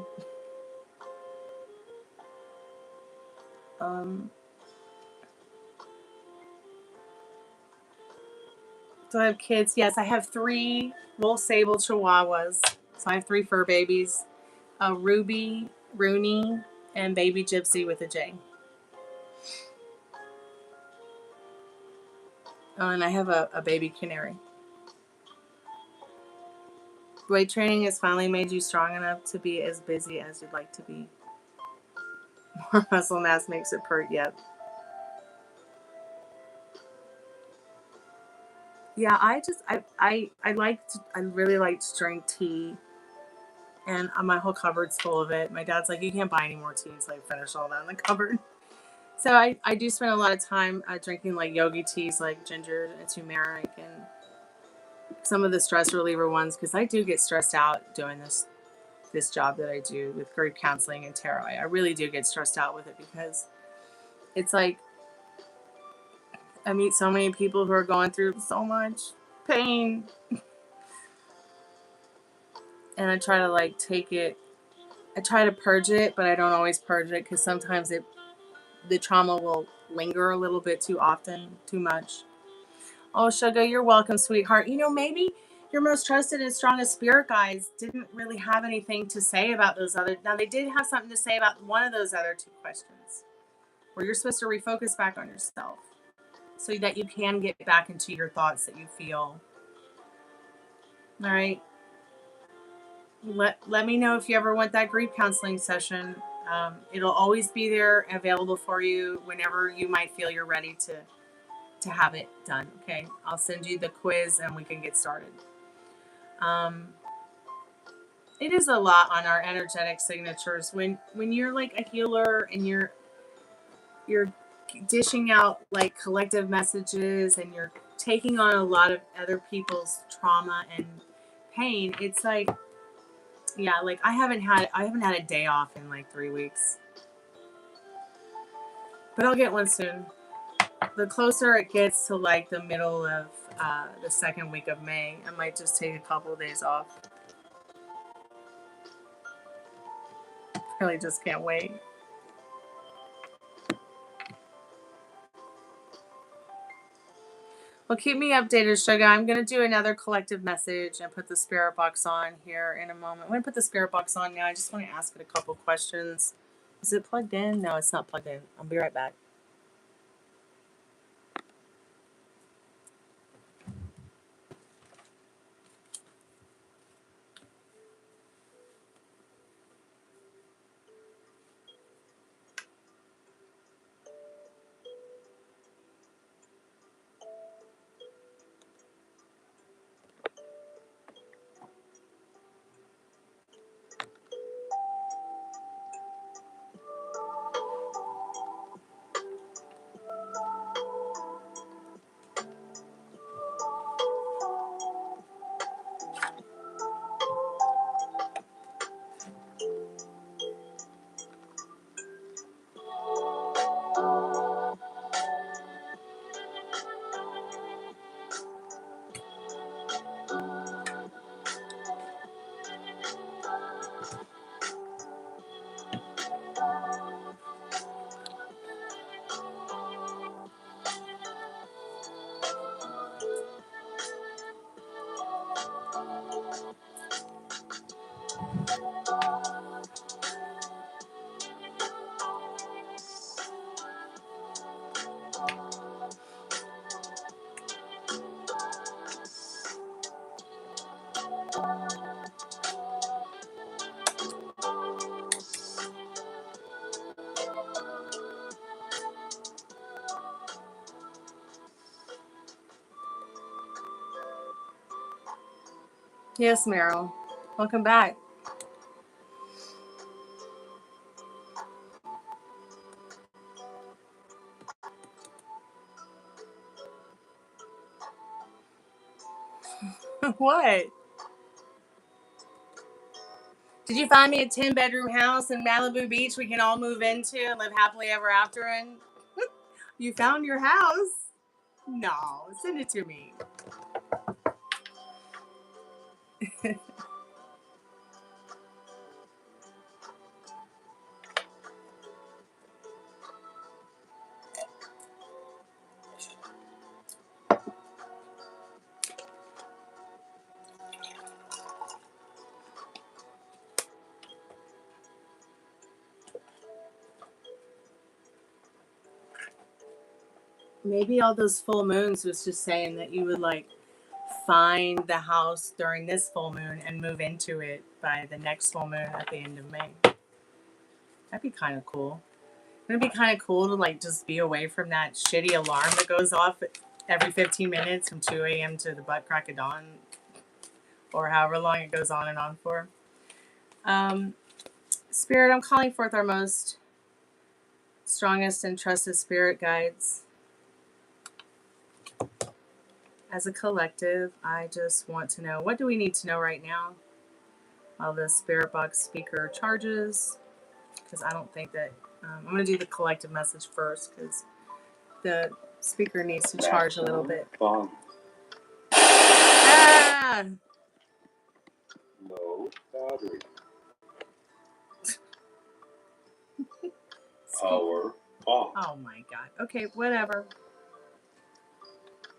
Do I have kids? Yes, I have 3 little sable chihuahuas. So I have 3 fur babies, Ruby, Rooney, and baby Gypsy with a J. And I have a baby canary. Weight training has finally made you strong enough to be as busy as you'd like to be. More muscle mass makes it pert. Yep. Yeah, I really like to drink tea, and my whole cupboard's full of it. My dad's like, you can't buy any more tea, so I finish all that in the cupboard. So I do spend a lot of time drinking like yogi teas, like ginger and turmeric, and some of the stress reliever ones, because I do get stressed out doing this job that I do with grief counseling and tarot. I really do get stressed out with it, because it's like I meet so many people who are going through so much pain, and I try to like take it. I try to purge it, but I don't always purge it, because sometimes the trauma will linger a little bit too often, too much. Oh, Sugar, you're welcome, sweetheart. You know, maybe your most trusted and strongest spirit guides didn't really have anything to say about those other. Now, they did have something to say about one of those other 2 questions, where you're supposed to refocus back on yourself so that you can get back into your thoughts that you feel. All right. Let me know if you ever want that grief counseling session. It'll always be there, available for you whenever you might feel you're ready to have it done. Okay, I'll send you the quiz and we can get started. It is a lot on our energetic signatures when you're like a healer and you're dishing out like collective messages, and you're taking on a lot of other people's trauma and pain. It's like, yeah, like I haven't had a day off in like 3 weeks, but I'll get one soon. The closer it gets to like the middle of the second week of May, I might just take a couple of days off. Really just can't wait. Well, keep me updated, Sugar. I'm going to do another collective message and put the spirit box on here in a moment. I'm going to put the spirit box on now. I just want to ask it a couple questions. Is it plugged in? No, it's not plugged in. I'll be right back. Yes, Meryl. Welcome back. What? Did you find me a 10-bedroom house in Malibu Beach we can all move into and live happily ever after in? You found your house? No, send it to me. Maybe all those full moons was just saying that you would like find the house during this full moon and move into it by the next full moon at the end of May. That'd be kind of cool. Wouldn't it be kind of cool to like just be away from that shitty alarm that goes off every 15 minutes from 2 a.m. to the butt crack of dawn, or however long it goes on and on for? Spirit, I'm calling forth our most strongest and trusted spirit guides. As a collective, I just want to know, what do we need to know right now while the spirit box speaker charges? Because I don't think that, I'm going to do the collective message first because the speaker needs to charge a little bit. Ah! No battery. Power off. Oh my god. Okay, whatever.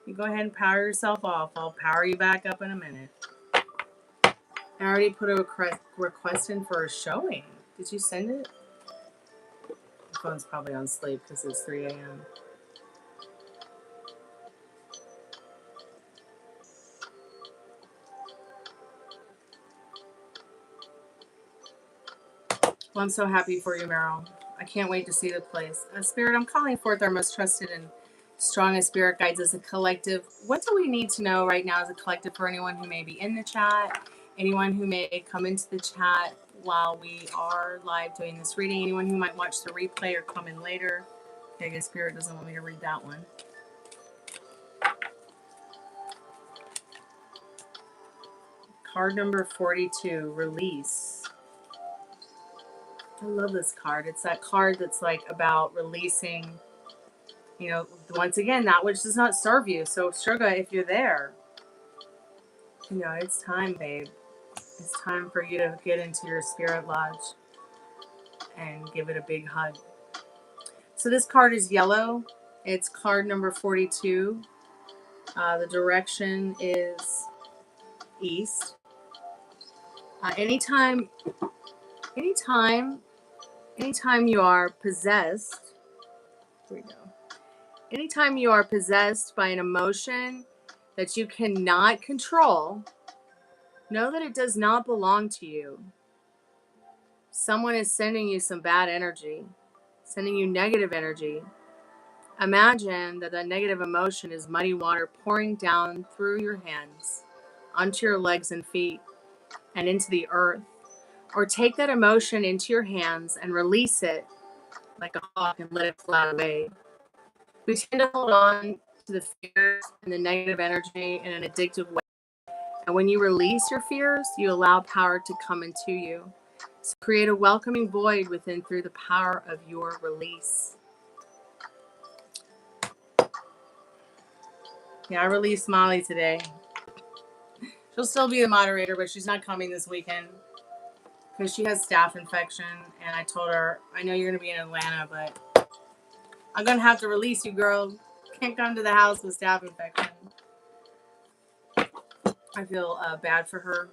You go ahead and power yourself off. I'll power you back up in a minute. I already put a request in for a showing. Did you send it? The phone's probably on sleep because it's 3 a.m. Well, I'm so happy for you, Meryl. I can't wait to see the place. Spirit, I'm calling forth our most trusted and strongest spirit guides as a collective. What do we need to know right now as a collective for anyone who may be in the chat, anyone who may come into the chat while we are live doing this reading, anyone who might watch the replay or come in later? Okay, I guess Spirit doesn't want me to read that one. Card number 42, release. I love this card. It's that card that's like about releasing, you know, once again, that which does not serve you. So, Sugar, if you're there, you know, it's time, babe. It's time for you to get into your spirit lodge and give it a big hug. So this card is yellow. It's card number 42. The direction is east. Anytime you are possessed, here we go. Anytime you are possessed by an emotion that you cannot control, know that it does not belong to you. Someone is sending you some bad energy, sending you negative energy. Imagine that negative emotion is muddy water pouring down through your hands, onto your legs and feet, and into the earth. Or take that emotion into your hands and release it like a hawk and let it fly away. We tend to hold on to the fears and the negative energy in an addictive way. And when you release your fears, you allow power to come into you. So create a welcoming void within through the power of your release. Yeah, I released Molly today. She'll still be the moderator, but she's not coming this weekend because she has staph infection. And I told her, I know you're going to be in Atlanta, but I'm going to have to release you, girl. Can't come to the house with staph infection. I feel bad for her,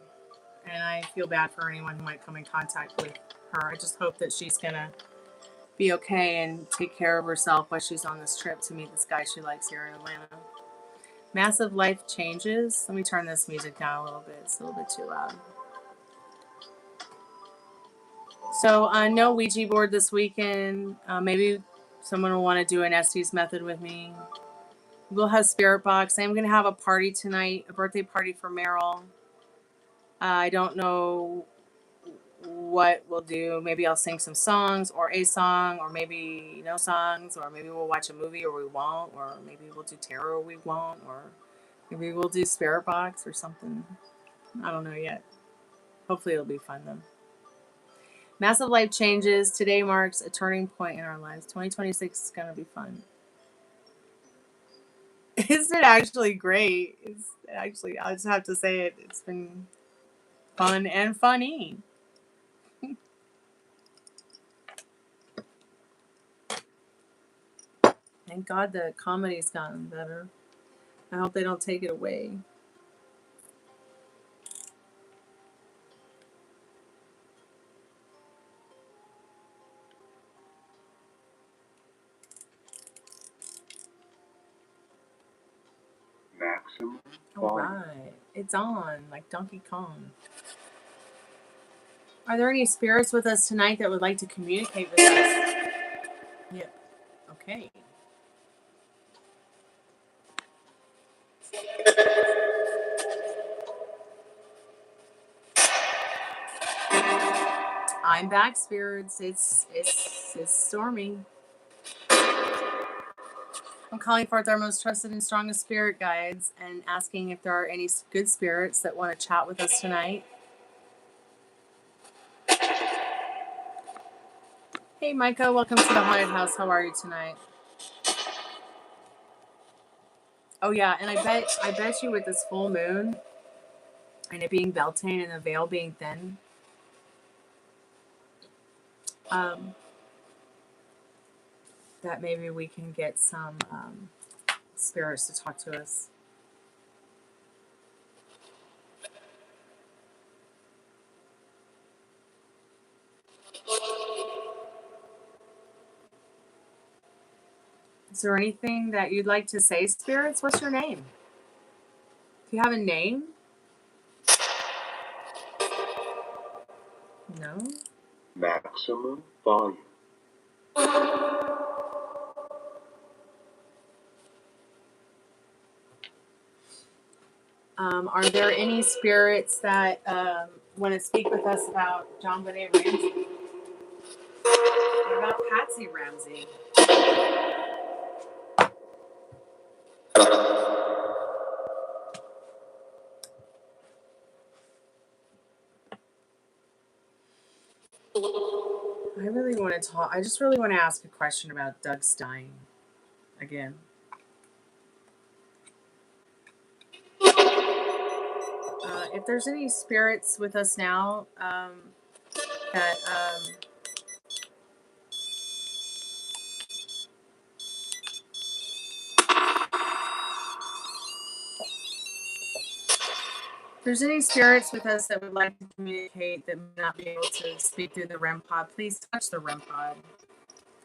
and I feel bad for anyone who might come in contact with her. I just hope that she's going to be okay and take care of herself while she's on this trip to meet this guy she likes here in Atlanta. Massive life changes. Let me turn this music down a little bit. It's a little bit too loud. So no Ouija board this weekend. Maybe someone will want to do an Estes method with me. We'll have spirit box. I'm going to have a party tonight, a birthday party for Meryl. I don't know what we'll do. Maybe I'll sing some songs or a song, or maybe no songs, or maybe we'll watch a movie or we won't, or maybe we'll do tarot or we won't, or maybe we'll do spirit box or something. I don't know yet. Hopefully it'll be fun though. Massive life changes. Today marks a turning point in our lives. 2026 is going to be fun. Isn't it actually great? It's actually, I'll just have to say it. It's been fun and funny. Thank God the comedy's gotten better. I hope they don't take it away. Maximum All volume. right. It's on like Donkey Kong. Are there any spirits with us tonight that would like to communicate with us? Yep. Okay. I'm back, spirits. It's Stormy. I'm calling forth our most trusted and strongest spirit guides and asking if there are any good spirits that want to chat with us tonight. Hey, Micah, welcome to the haunted house. How are you tonight? Oh yeah, and I bet you with this full moon and it being Beltane and the veil being thin, that maybe we can get some spirits to talk to us. Is there anything that you'd like to say, spirits? What's your name? Do you have a name? No? Maximum volume. Are there any spirits that want to speak with us about John Benet Ramsey? What about Patsy Ramsey? I really want to talk. I just really want to ask a question about Doug Stein again. If there's any spirits with us now that there's any spirits with us that would like to communicate that may not be able to speak through the REM pod, please touch the REM pod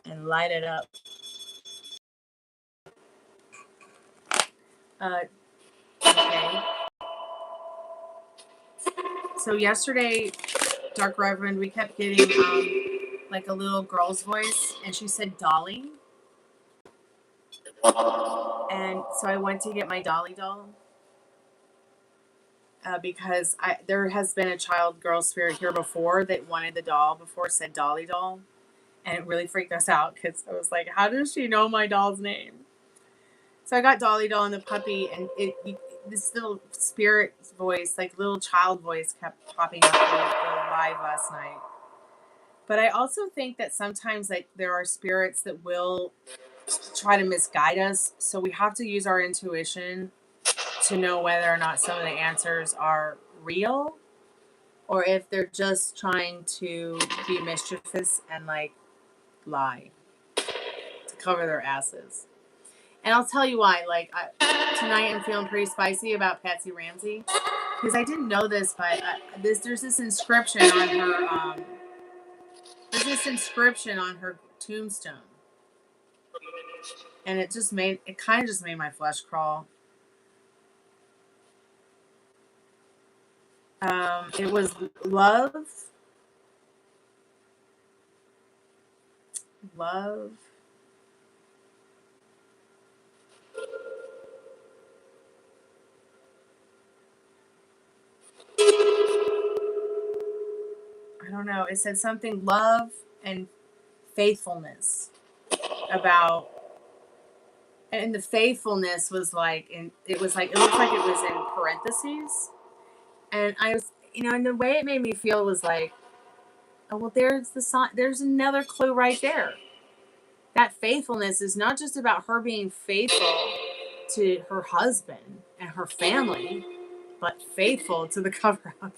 and light it up. Okay. So yesterday, Dark Reverend, we kept getting like a little girl's voice, and she said Dolly. And so I went to get my Dolly doll. Because there has been a child girl spirit here before that wanted the doll before, said Dolly doll, and it really freaked us out because I was like, how does she know my doll's name? So I got Dolly doll and the puppy, and this little spirit voice, like little child voice, kept popping up in the live last night. But I also think that sometimes like there are spirits that will try to misguide us, so we have to use our intuition to know whether or not some of the answers are real or if they're just trying to be mischievous and like lie to cover their asses. And I'll tell you why. Like tonight, I'm feeling pretty spicy about Patsy Ramsey because I didn't know this, but there's this inscription on her. There's this inscription on her tombstone, and it kind of just made my flesh crawl. It was love. I don't know. It said something love and faithfulness about, and the faithfulness was like, it looked like it was in parentheses. And I was, and the way it made me feel was like, oh, well, there's the sign. There's another clue right there. That faithfulness is not just about her being faithful to her husband and her family, but faithful to the cover up.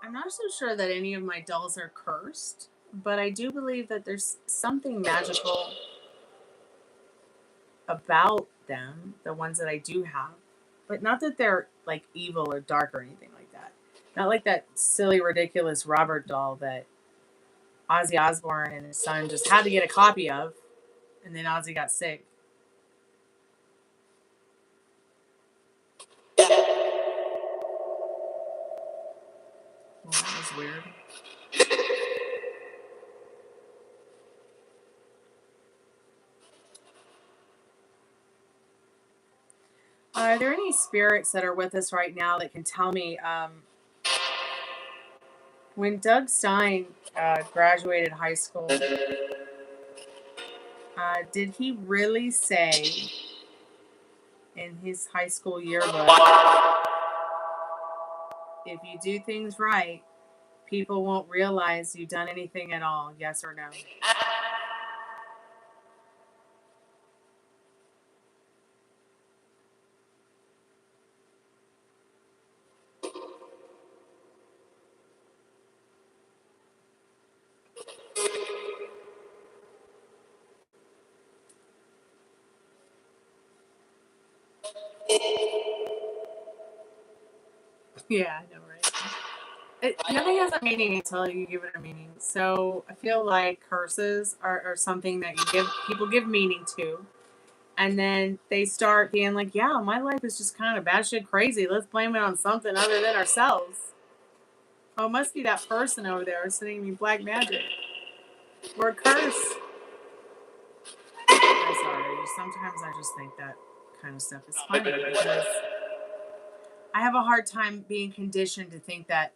I'm not so sure that any of my dolls are cursed, but I do believe that there's something magical about them, the ones that I do have. But not that they're like evil or dark or anything like that. Not like that silly, ridiculous Robert doll that Ozzy Osbourne and his son just had to get a copy of, and then Ozzy got sick. Well, that was weird. Are there any spirits that are with us right now that can tell me when Doug Stein graduated high school, did he really say in his high school yearbook, if you do things right, people won't realize you've done anything at all? Yes or no? Yeah, I know, right? Nothing has a meaning until you give it a meaning. So I feel like curses are something that people give meaning to. And then they start being like, yeah, my life is just kind of batshit crazy. Let's blame it on something other than ourselves. Oh, it must be that person over there sending me black magic. Or a curse. I'm sorry. Sometimes I just think that kind of stuff is funny because I have a hard time being conditioned to think that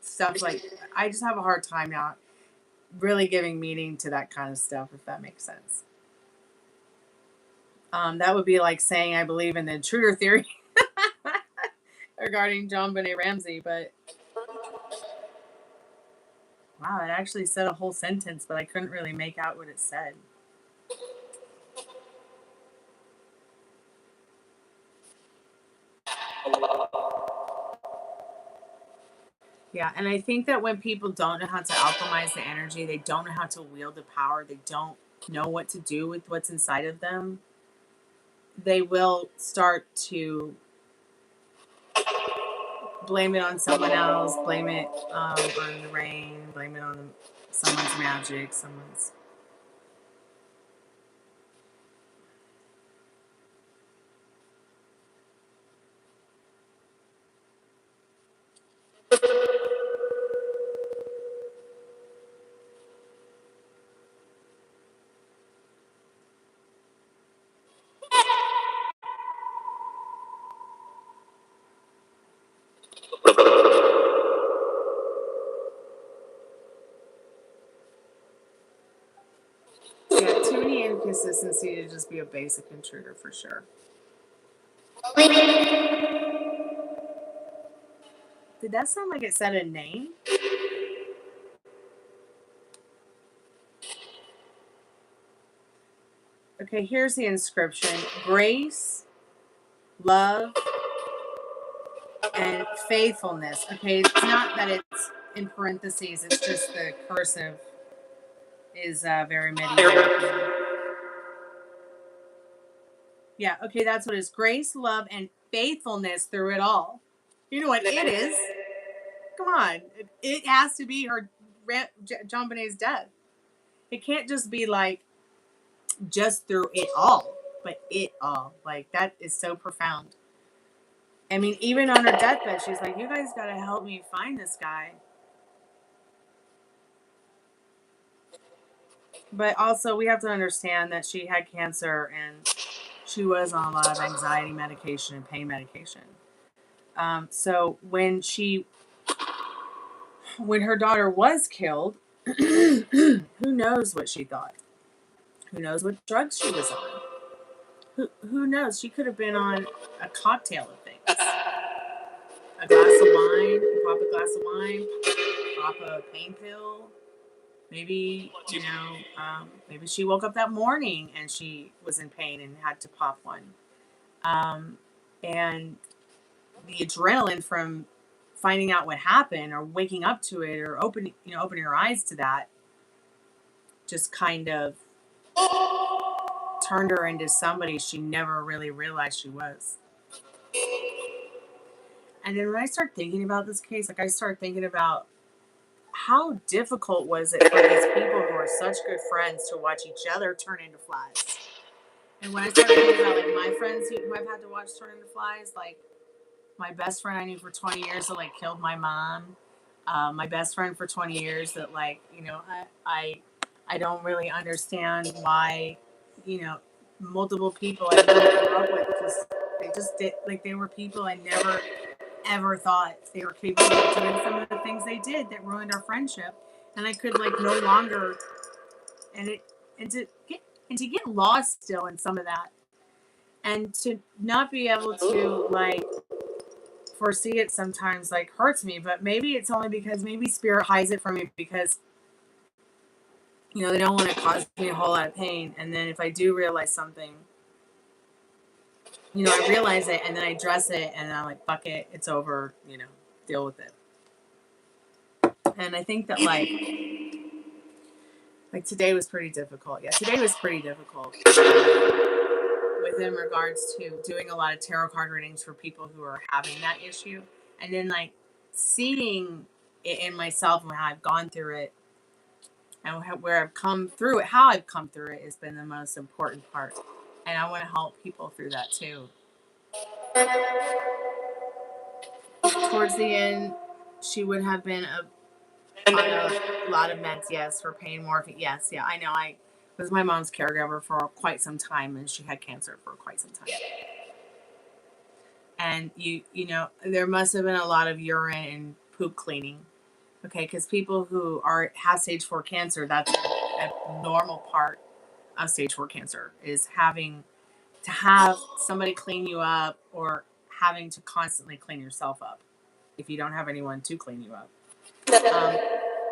stuff like, I just have a hard time not really giving meaning to that kind of stuff, if that makes sense. That would be like saying I believe in the intruder theory regarding John Benet Ramsey, but wow, it actually said a whole sentence, but I couldn't really make out what it said. Yeah, and I think that when people don't know how to alchemize the energy, they don't know how to wield the power, they don't know what to do with what's inside of them, they will start to blame it on someone else, blame it on the rain, blame it on someone's magic, someone's. Yeah, too many inconsistency to just be a basic intruder for sure. Did that sound like it said a name? Okay, here's the inscription: grace, love, and faithfulness. Okay, it's not that it's in parentheses, it's just the cursive is very medieval. Yeah, okay, that's what it is. Grace, love, and faithfulness through it all. You know what it is? Come on. It has to be her John Bonet's death. It can't just be like just through it all, but it all. Like, that is so profound. I mean, even on her deathbed, she's like, you guys got to help me find this guy. But also, we have to understand that she had cancer and she was on a lot of anxiety medication and pain medication. So when her daughter was killed, who knows what she thought? Who knows what drugs she was on? Who knows? She could have been on a cocktail of things. A glass of wine, pop a glass of wine, pop a pain pill. Maybe, maybe she woke up that morning and she was in pain and had to pop one. And the adrenaline from finding out what happened or waking up to it or opening her eyes to that just kind of turned her into somebody she never really realized she was. And then when I start thinking about this case, like, I start thinking about how difficult was it for these people who are such good friends to watch each other turn into flies. And when I started thinking about, like, my friends who I've had to watch turn into flies, like, my best friend I knew for 20 years that, like, killed my mom. My best friend for 20 years that, like, I don't really understand why, multiple people I grew up with they just did, like, they were people I never ever thought they were capable of doing some of the things they did that ruined our friendship. And I could, like, no longer, and to get lost still in some of that, and to not be able to, like, foresee it sometimes, like, hurts me. But maybe it's only because maybe spirit hides it from me because they don't want to cause me a whole lot of pain. And then if I do realize something, I realize it and then I address it and then I'm like, fuck it, it's over, deal with it. And I think that, like today was pretty difficult. Yeah, today was pretty difficult within regards to doing a lot of tarot card readings for people who are having that issue. And then, like, seeing it in myself and how I've gone through it and where I've come through it, how I've come through it has been the most important part. And I want to help people through that too. Towards the end, she would have been on a lot of meds, yes, for pain, morphine. Yes, yeah, I know. I was my mom's caregiver for quite some time, and she had cancer for quite some time. And there must have been a lot of urine and poop cleaning. Okay, because people who have stage 4 cancer, that's a normal part of stage 4 cancer, is having to have somebody clean you up or having to constantly clean yourself up if you don't have anyone to clean you up.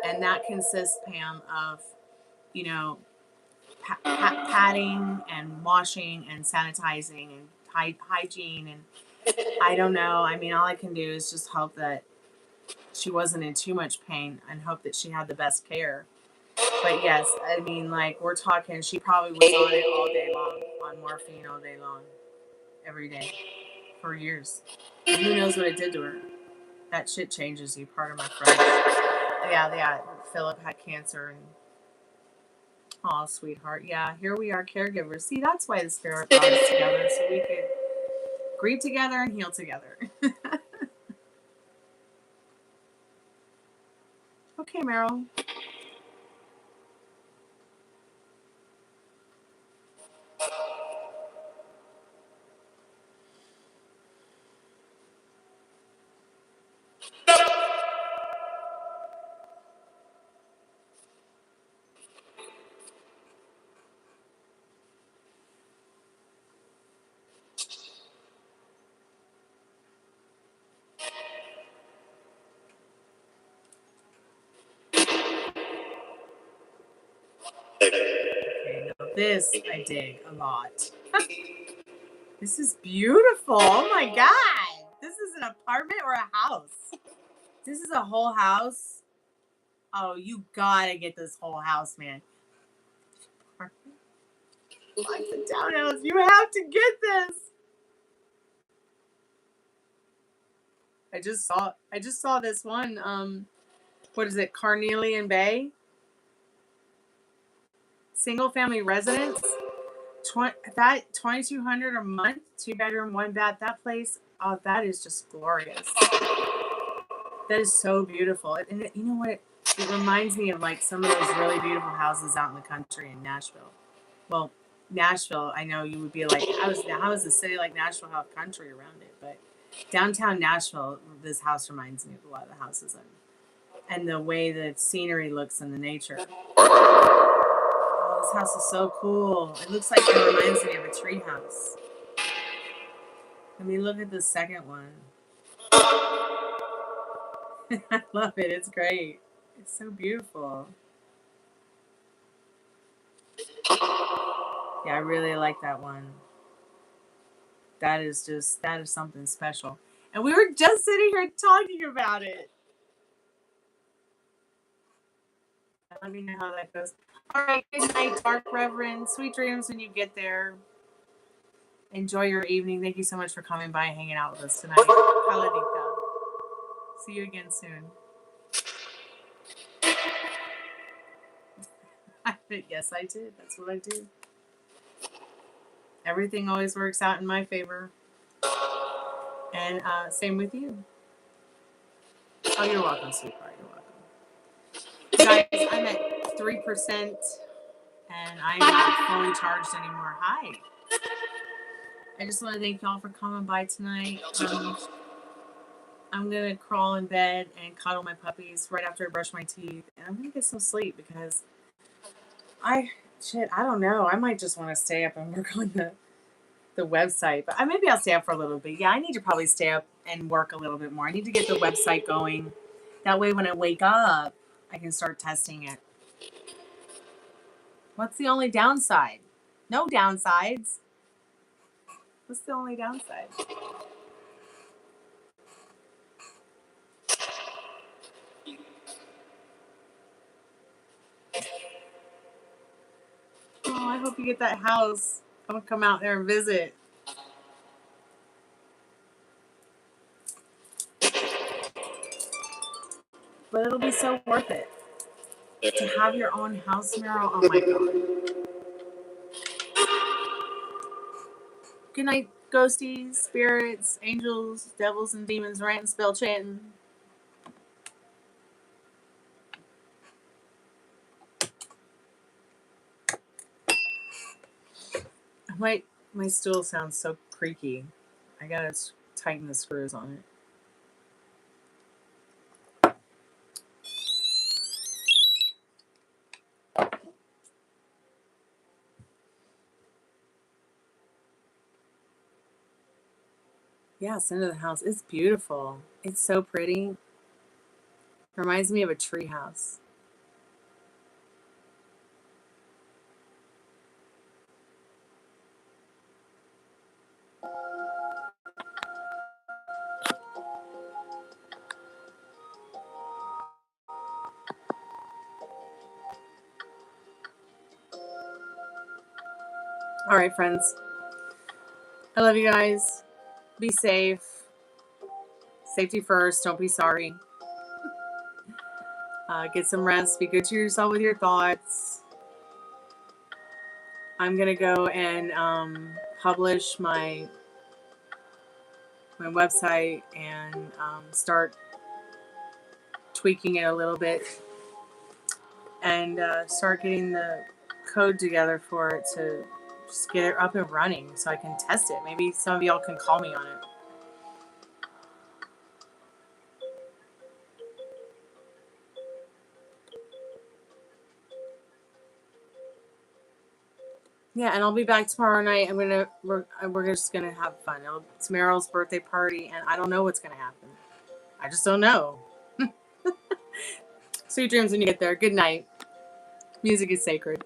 And that consists, Pam, of, patting and washing and sanitizing and hygiene. And I don't know. I mean, all I can do is just hope that she wasn't in too much pain and hope that she had the best care. But yes, I mean, like, we're talking, she probably was on it all day long, on morphine all day long, every day, for years. And who knows what it did to her? That shit changes you, part of my friends. Yeah, Philip had cancer and, oh, sweetheart. Yeah, here we are, caregivers. See, that's why the Spirit brought us together, so we could grieve together and heal together. Okay, Meryl. Okay, now this I dig a lot. This is beautiful. Oh my God. This is an apartment or a house? This is a whole house. Oh, you gotta get this whole house, man. Like the townhouse. You have to get this. I just saw this one. What is it? Carnelian Bay? Single family residence. That $2,200 a month, 2-bedroom, 1 bath. That place, oh, that is just glorious. That is so beautiful. And you know what? It reminds me of like some of those really beautiful houses out in the country in Nashville. Well, Nashville, I know you would be like, how is the city like Nashville have country around it? But downtown Nashville, this house reminds me of a lot of the houses and the way the scenery looks and the nature. Oh, this house is so cool. It looks like it reminds me of a tree house. Let me look at the second one. I love it. It's great. It's so beautiful. Yeah, I really like that one. That is something special. And we were just sitting here talking about it. Let me know how that goes. All right, good night, Dark Reverend. Sweet dreams when you get there. Enjoy your evening. Thank you so much for coming by and hanging out with us tonight. Haladita. See you again soon. Yes, I did. That's what I do. Everything always works out in my favor. And same with you. Oh, you're welcome, sweetheart. You're welcome. Guys, I'm at 3%. And I'm not fully charged anymore. Hi. I just want to thank y'all for coming by tonight. I'm going to crawl in bed and cuddle my puppies right after I brush my teeth. And I'm going to get some sleep because I don't know. I might just want to stay up and work on the website. But maybe I'll stay up for a little bit. Yeah, I need to probably stay up and work a little bit more. I need to get the website going. That way when I wake up, I can start testing it. What's the only downside? No downsides. What's the only downside? Oh, I hope you get that house. I'm gonna come out there and visit. But it'll be so worth it. To have your own house, Meryl. Oh my God. Good night, ghosties, spirits, angels, devils, and demons, ranting, spell chanting. My stool sounds so creaky. I gotta tighten the screws on it. Yeah, center of the house. It's beautiful. It's so pretty. Reminds me of a tree house. All right, friends. I love you guys. Be safe. Safety first. Don't be sorry. Get some rest. Be good to yourself with your thoughts. I'm gonna go and publish my website and start tweaking it a little bit and start getting the code together for it to just get it up and running so I can test it. Maybe some of y'all can call me on it. Yeah, and I'll be back tomorrow night. We're just gonna have fun. It's Meryl's birthday party, and I don't know what's gonna happen. I just don't know. Sweet dreams when you get there. Good night. Music is sacred.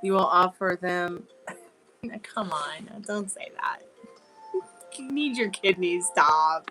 You will offer them. Come on, don't say that. You need your kidneys. Stop.